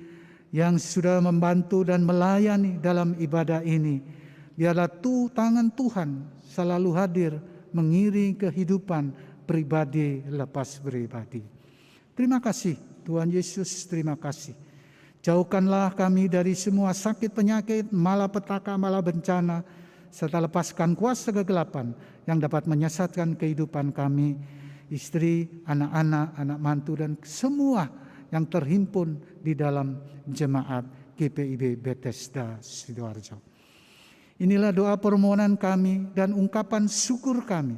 yang sudah membantu dan melayani dalam ibadah ini. Biarlah tangan Tuhan selalu hadir mengiringi kehidupan pribadi lepas pribadi. Terima kasih Tuhan Yesus, terima kasih. Jauhkanlah kami dari semua sakit penyakit, malapetaka, bencana, serta lepaskan kuasa kegelapan yang dapat menyesatkan kehidupan kami, istri, anak-anak, anak mantu, dan semua yang terhimpun di dalam jemaat GPIB Bethesda Sidoarjo. Inilah doa permohonan kami dan ungkapan syukur kami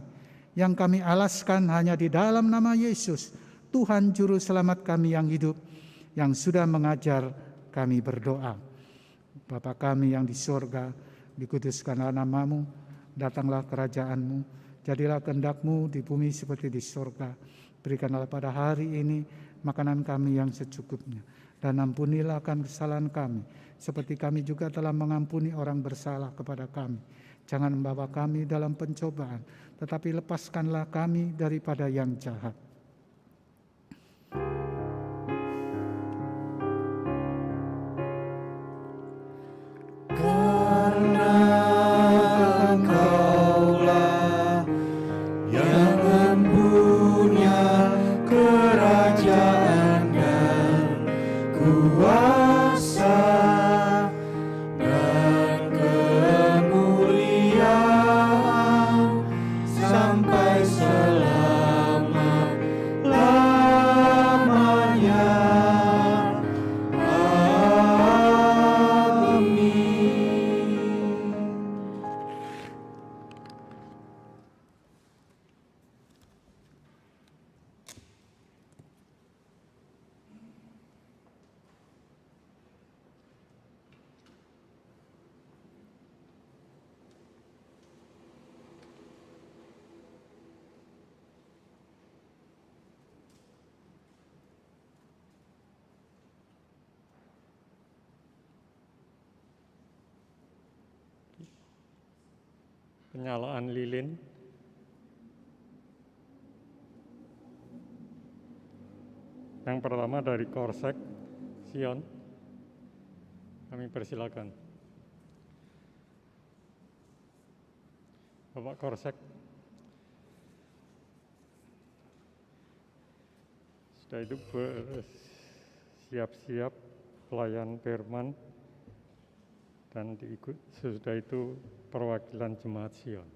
yang kami alaskan hanya di dalam nama Yesus, Tuhan Juru Selamat kami yang hidup, yang sudah mengajar kami berdoa. Bapa kami yang di sorga, dikuduskanlah nama-Mu, datanglah kerajaan-Mu, jadilah kehendak-Mu di bumi seperti di sorga. Berikanlah pada hari ini makanan kami yang secukupnya, dan ampunilah akan kesalahan kami, seperti kami juga telah mengampuni orang bersalah kepada kami. Jangan membawa kami dalam pencobaan, tetapi lepaskanlah kami daripada yang jahat. Penyalaan lilin. Yang pertama dari Korsek Sion. Kami persilakan. Bapak Korsek. Sudah itu bersiap-siap pelayan firman, dan sesudah itu perwakilan Jemaat Sion.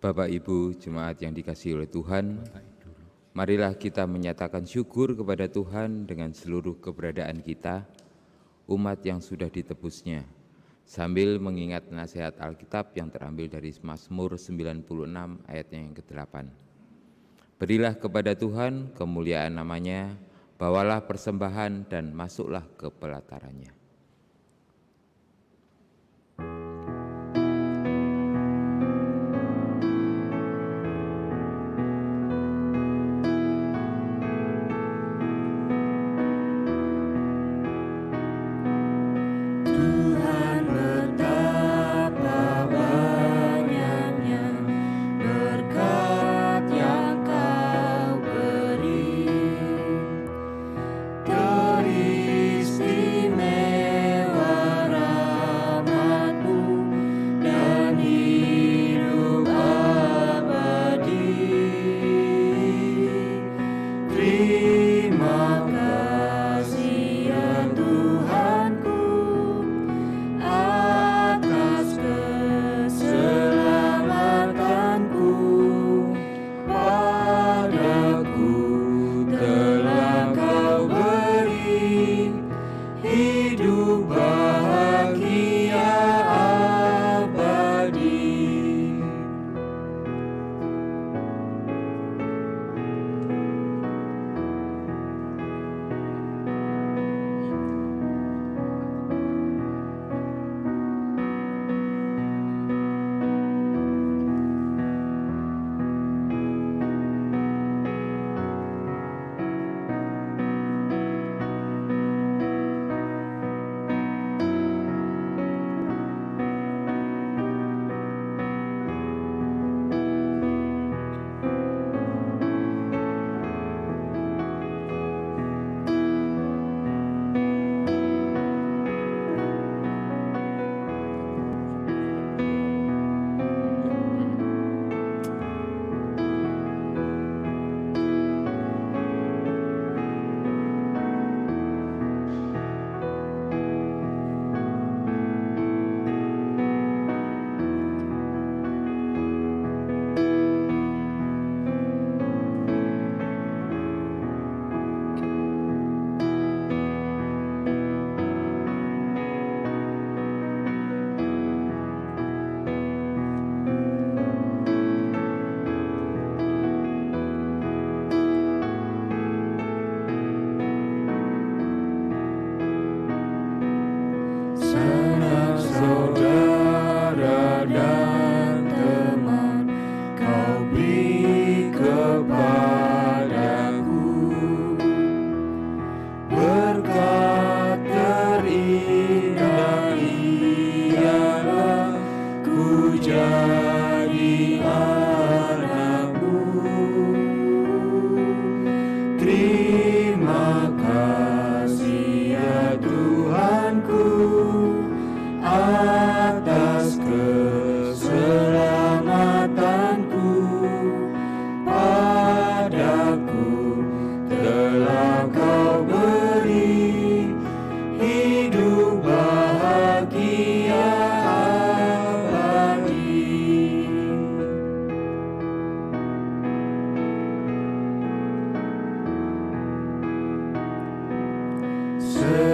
Bapak Ibu jemaat yang dikasihi oleh Tuhan, marilah kita menyatakan syukur kepada Tuhan dengan seluruh keberadaan kita, umat yang sudah ditebusnya, sambil mengingat nasihat Alkitab yang terambil dari Mazmur 96 ayatnya yang ke-8. Berilah kepada Tuhan kemuliaan namanya, bawalah persembahan dan masuklah ke pelatarannya.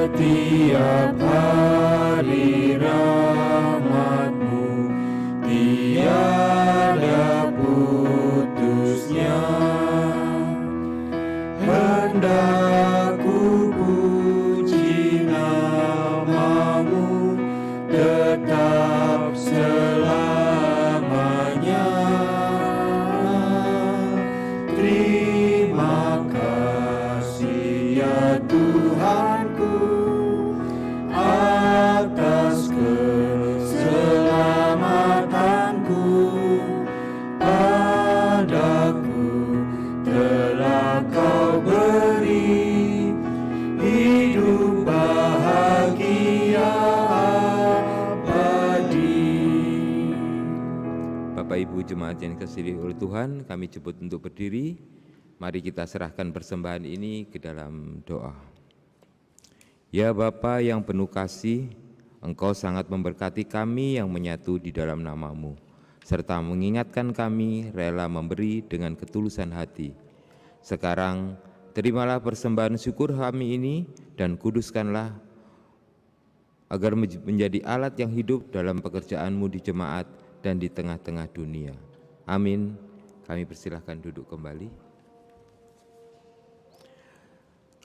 Setiap hari rahmat-Mu tiada putusnya. Hendak ku puji nama-Mu tetap selamanya. Terima kasih ya Tuhanku atas keselamatanku. Padaku telah Kau beri hidup bahagia abadi. Bapak Ibu jemaat yang dikasihi oleh Tuhan, kami jemput untuk berdiri. Mari kita serahkan persembahan ini ke dalam doa. Ya Bapa yang penuh kasih, Engkau sangat memberkati kami yang menyatu di dalam nama-Mu. serta mengingatkan kami rela memberi dengan ketulusan hati. Sekarang, terimalah persembahan syukur kami ini dan kuduskanlah agar menjadi alat yang hidup dalam pekerjaan-Mu di jemaat dan di tengah-tengah dunia. Amin. Kami persilahkan duduk kembali.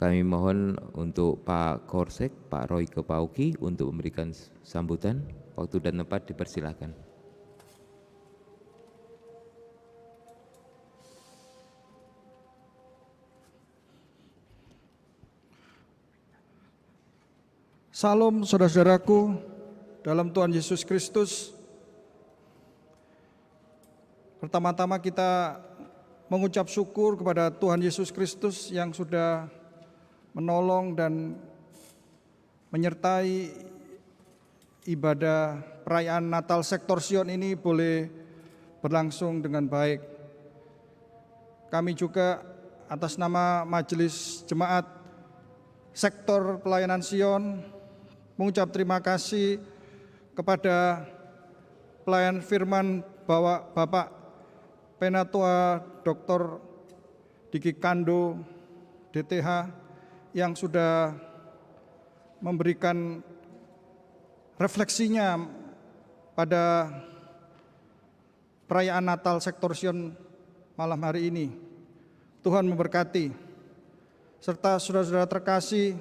Kami mohon untuk Pak Korsek, Pak Roy Kepauki untuk memberikan sambutan. Waktu dan tempat dipersilahkan. Salam saudara-saudaraku dalam Tuhan Yesus Kristus. Pertama-tama kita mengucap syukur kepada Tuhan Yesus Kristus yang sudah menolong dan menyertai ibadah perayaan Natal Sektor Sion ini boleh berlangsung dengan baik. Kami juga atas nama Majelis Jemaat Sektor Pelayanan Sion mengucap terima kasih kepada pelayan firman Bapak Penatua Dr. Diki Kando DTH yang sudah memberikan refleksinya pada perayaan Natal Sektor Sion malam hari ini. Tuhan memberkati, serta saudara-saudara terkasih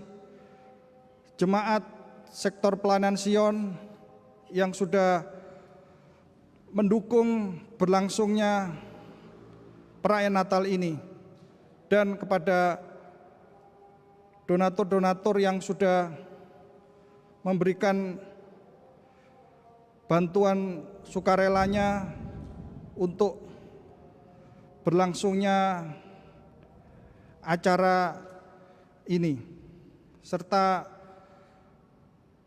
Jemaat Sektor Pelayanan Sion yang sudah mendukung berlangsungnya perayaan Natal ini, dan kepada donatur-donatur yang sudah memberikan bantuan sukarelanya untuk berlangsungnya acara ini. Serta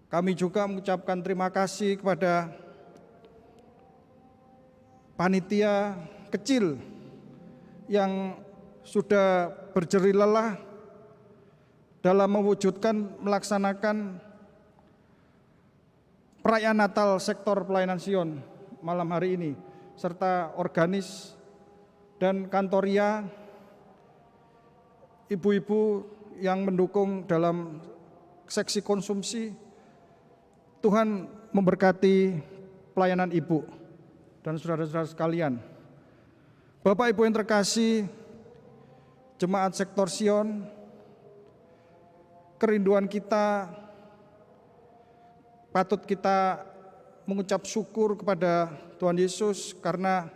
kami juga mengucapkan terima kasih kepada panitia kecil yang sudah berjerih lelah dalam mewujudkan melaksanakan perayaan Natal Sektor Pelayanan Sion malam hari ini, serta organis dan kantoria, ibu-ibu yang mendukung dalam seksi konsumsi. Tuhan memberkati pelayanan ibu dan saudara-saudara sekalian. Bapak Ibu yang terkasih, Jemaat Sektor Sion, kerinduan kita patut kita mengucap syukur kepada Tuhan Yesus karena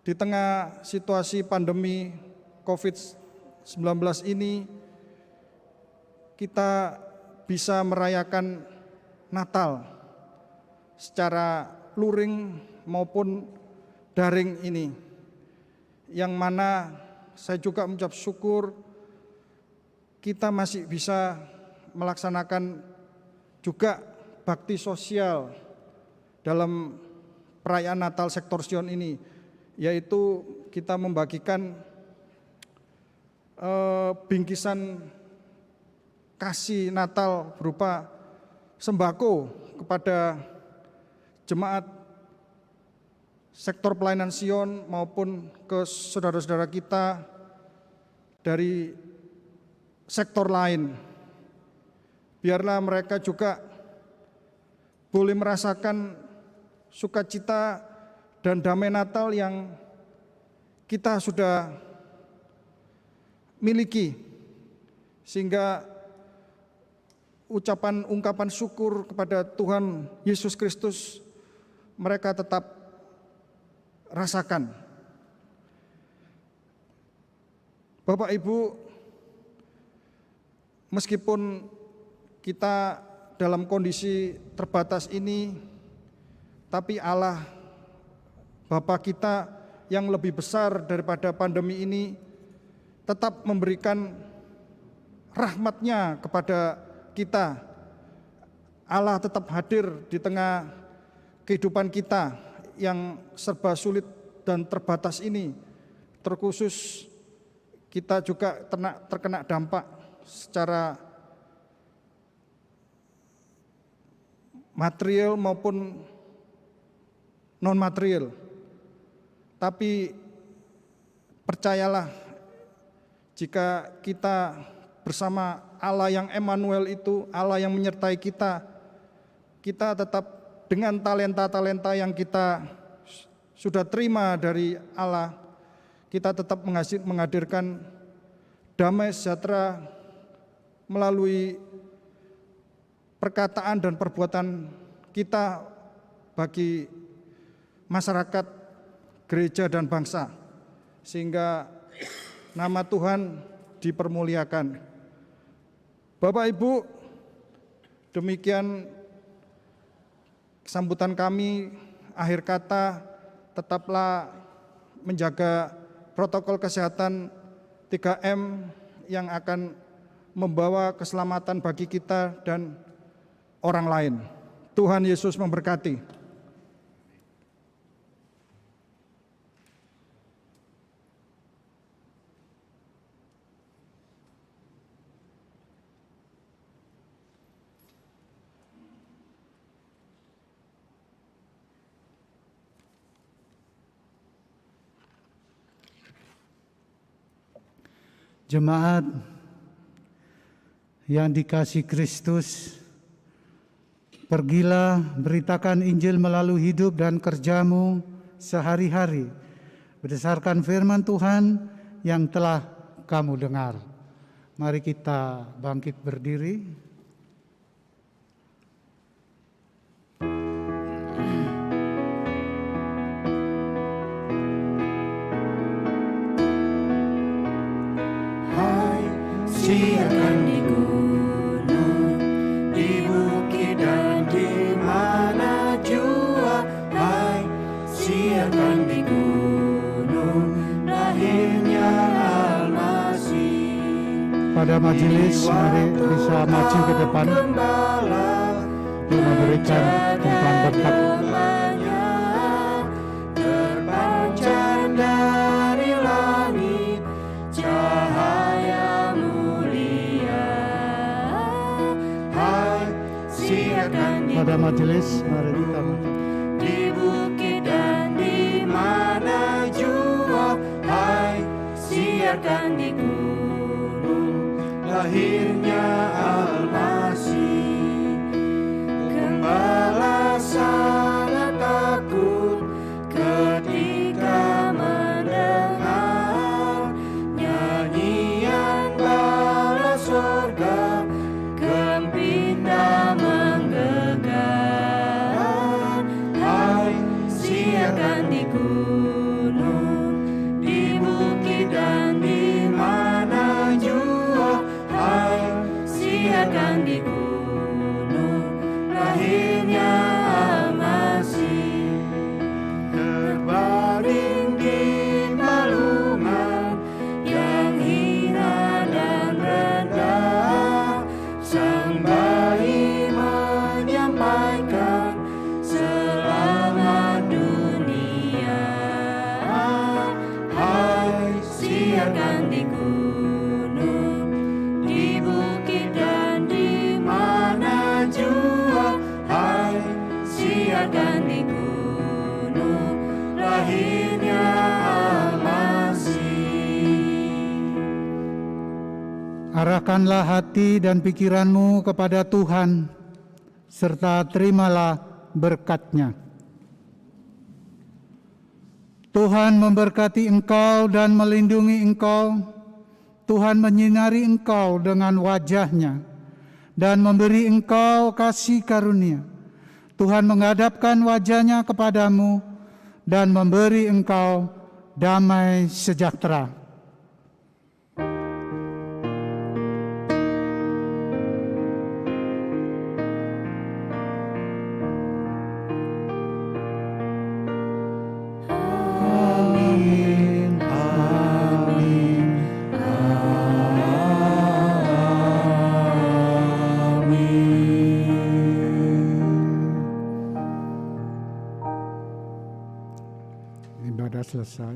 di tengah situasi pandemi COVID-19 ini kita bisa merayakan Natal secara luring maupun daring ini, yang mana saya juga mengucap syukur kita masih bisa melaksanakan juga bakti sosial dalam perayaan Natal Sektor Sion ini, yaitu kita membagikan bingkisan kasih Natal berupa sembako kepada jemaat Sektor Pelayanan Sion maupun ke saudara-saudara kita dari sektor lain. Biarlah mereka juga boleh merasakan sukacita dan damai Natal yang kita sudah miliki, sehingga ungkapan syukur kepada Tuhan Yesus Kristus mereka tetap rasakan. Bapak Ibu, meskipun kita dalam kondisi terbatas ini, tapi Allah Bapa kita yang lebih besar daripada pandemi ini tetap memberikan rahmat-Nya kepada kita. Allah tetap hadir di tengah kehidupan kita yang serba sulit dan terbatas ini. Terkhusus kita juga terkena dampak secara material maupun non material. Tapi percayalah, jika kita bersama Allah yang Emmanuel itu, Allah yang menyertai kita, kita tetap dengan talenta-talenta yang kita sudah terima dari Allah, kita tetap menghadirkan damai sejahtera melalui perkataan dan perbuatan kita bagi masyarakat, gereja dan bangsa, sehingga nama Tuhan dipermuliakan. Bapak Ibu, demikian sambutan kami. Akhir kata, tetaplah menjaga protokol kesehatan 3M yang akan membawa keselamatan bagi kita dan orang lain. Tuhan Yesus memberkati. Jemaat yang dikasihi Kristus, pergilah beritakan Injil melalui hidup dan kerjamu sehari-hari berdasarkan firman Tuhan yang telah kamu dengar. Mari kita bangkit berdiri. Siarkan di gunung, di bukit dan di mana jua. Hai, siarkan di gunung, lahirnya Al-Masih. Pada majelis, mari bisa maju ke depan untuk memberikan tumpang berkat. Terpancar dari langit cahaya mulia. Hai, siarkan di Pada majelis, mari kita maju. di bukit dan di mana jua. Hai, siarkan di gunung, lahirnya Al-Masih. Gembala sangat takut ketika mendengar nyanyian bala sorga, gembira menggelegar. Hai, siarkan di gunung, di bukit dan di mana jua. Hai, siarkan di gunung, lahirnya Al-Masih. Terbaring di palungan yang hina dan rendah, sang bayi menyampaikan selamat dunia. Hai, siarkan di gunung, di bukit dan di mana jua. Hai, siarkan di gunung, lahirnya Al-Masih. Arahkanlah hati dan pikiranmu kepada Tuhan, serta terimalah berkat-Nya. Tuhan memberkati engkau dan melindungi engkau. Tuhan menyinari engkau dengan wajah-Nya dan memberi engkau kasih karunia. Tuhan menghadapkan wajah-Nya kepadamu dan memberi engkau damai sejahtera. Amin, amin, Ibadah selesai.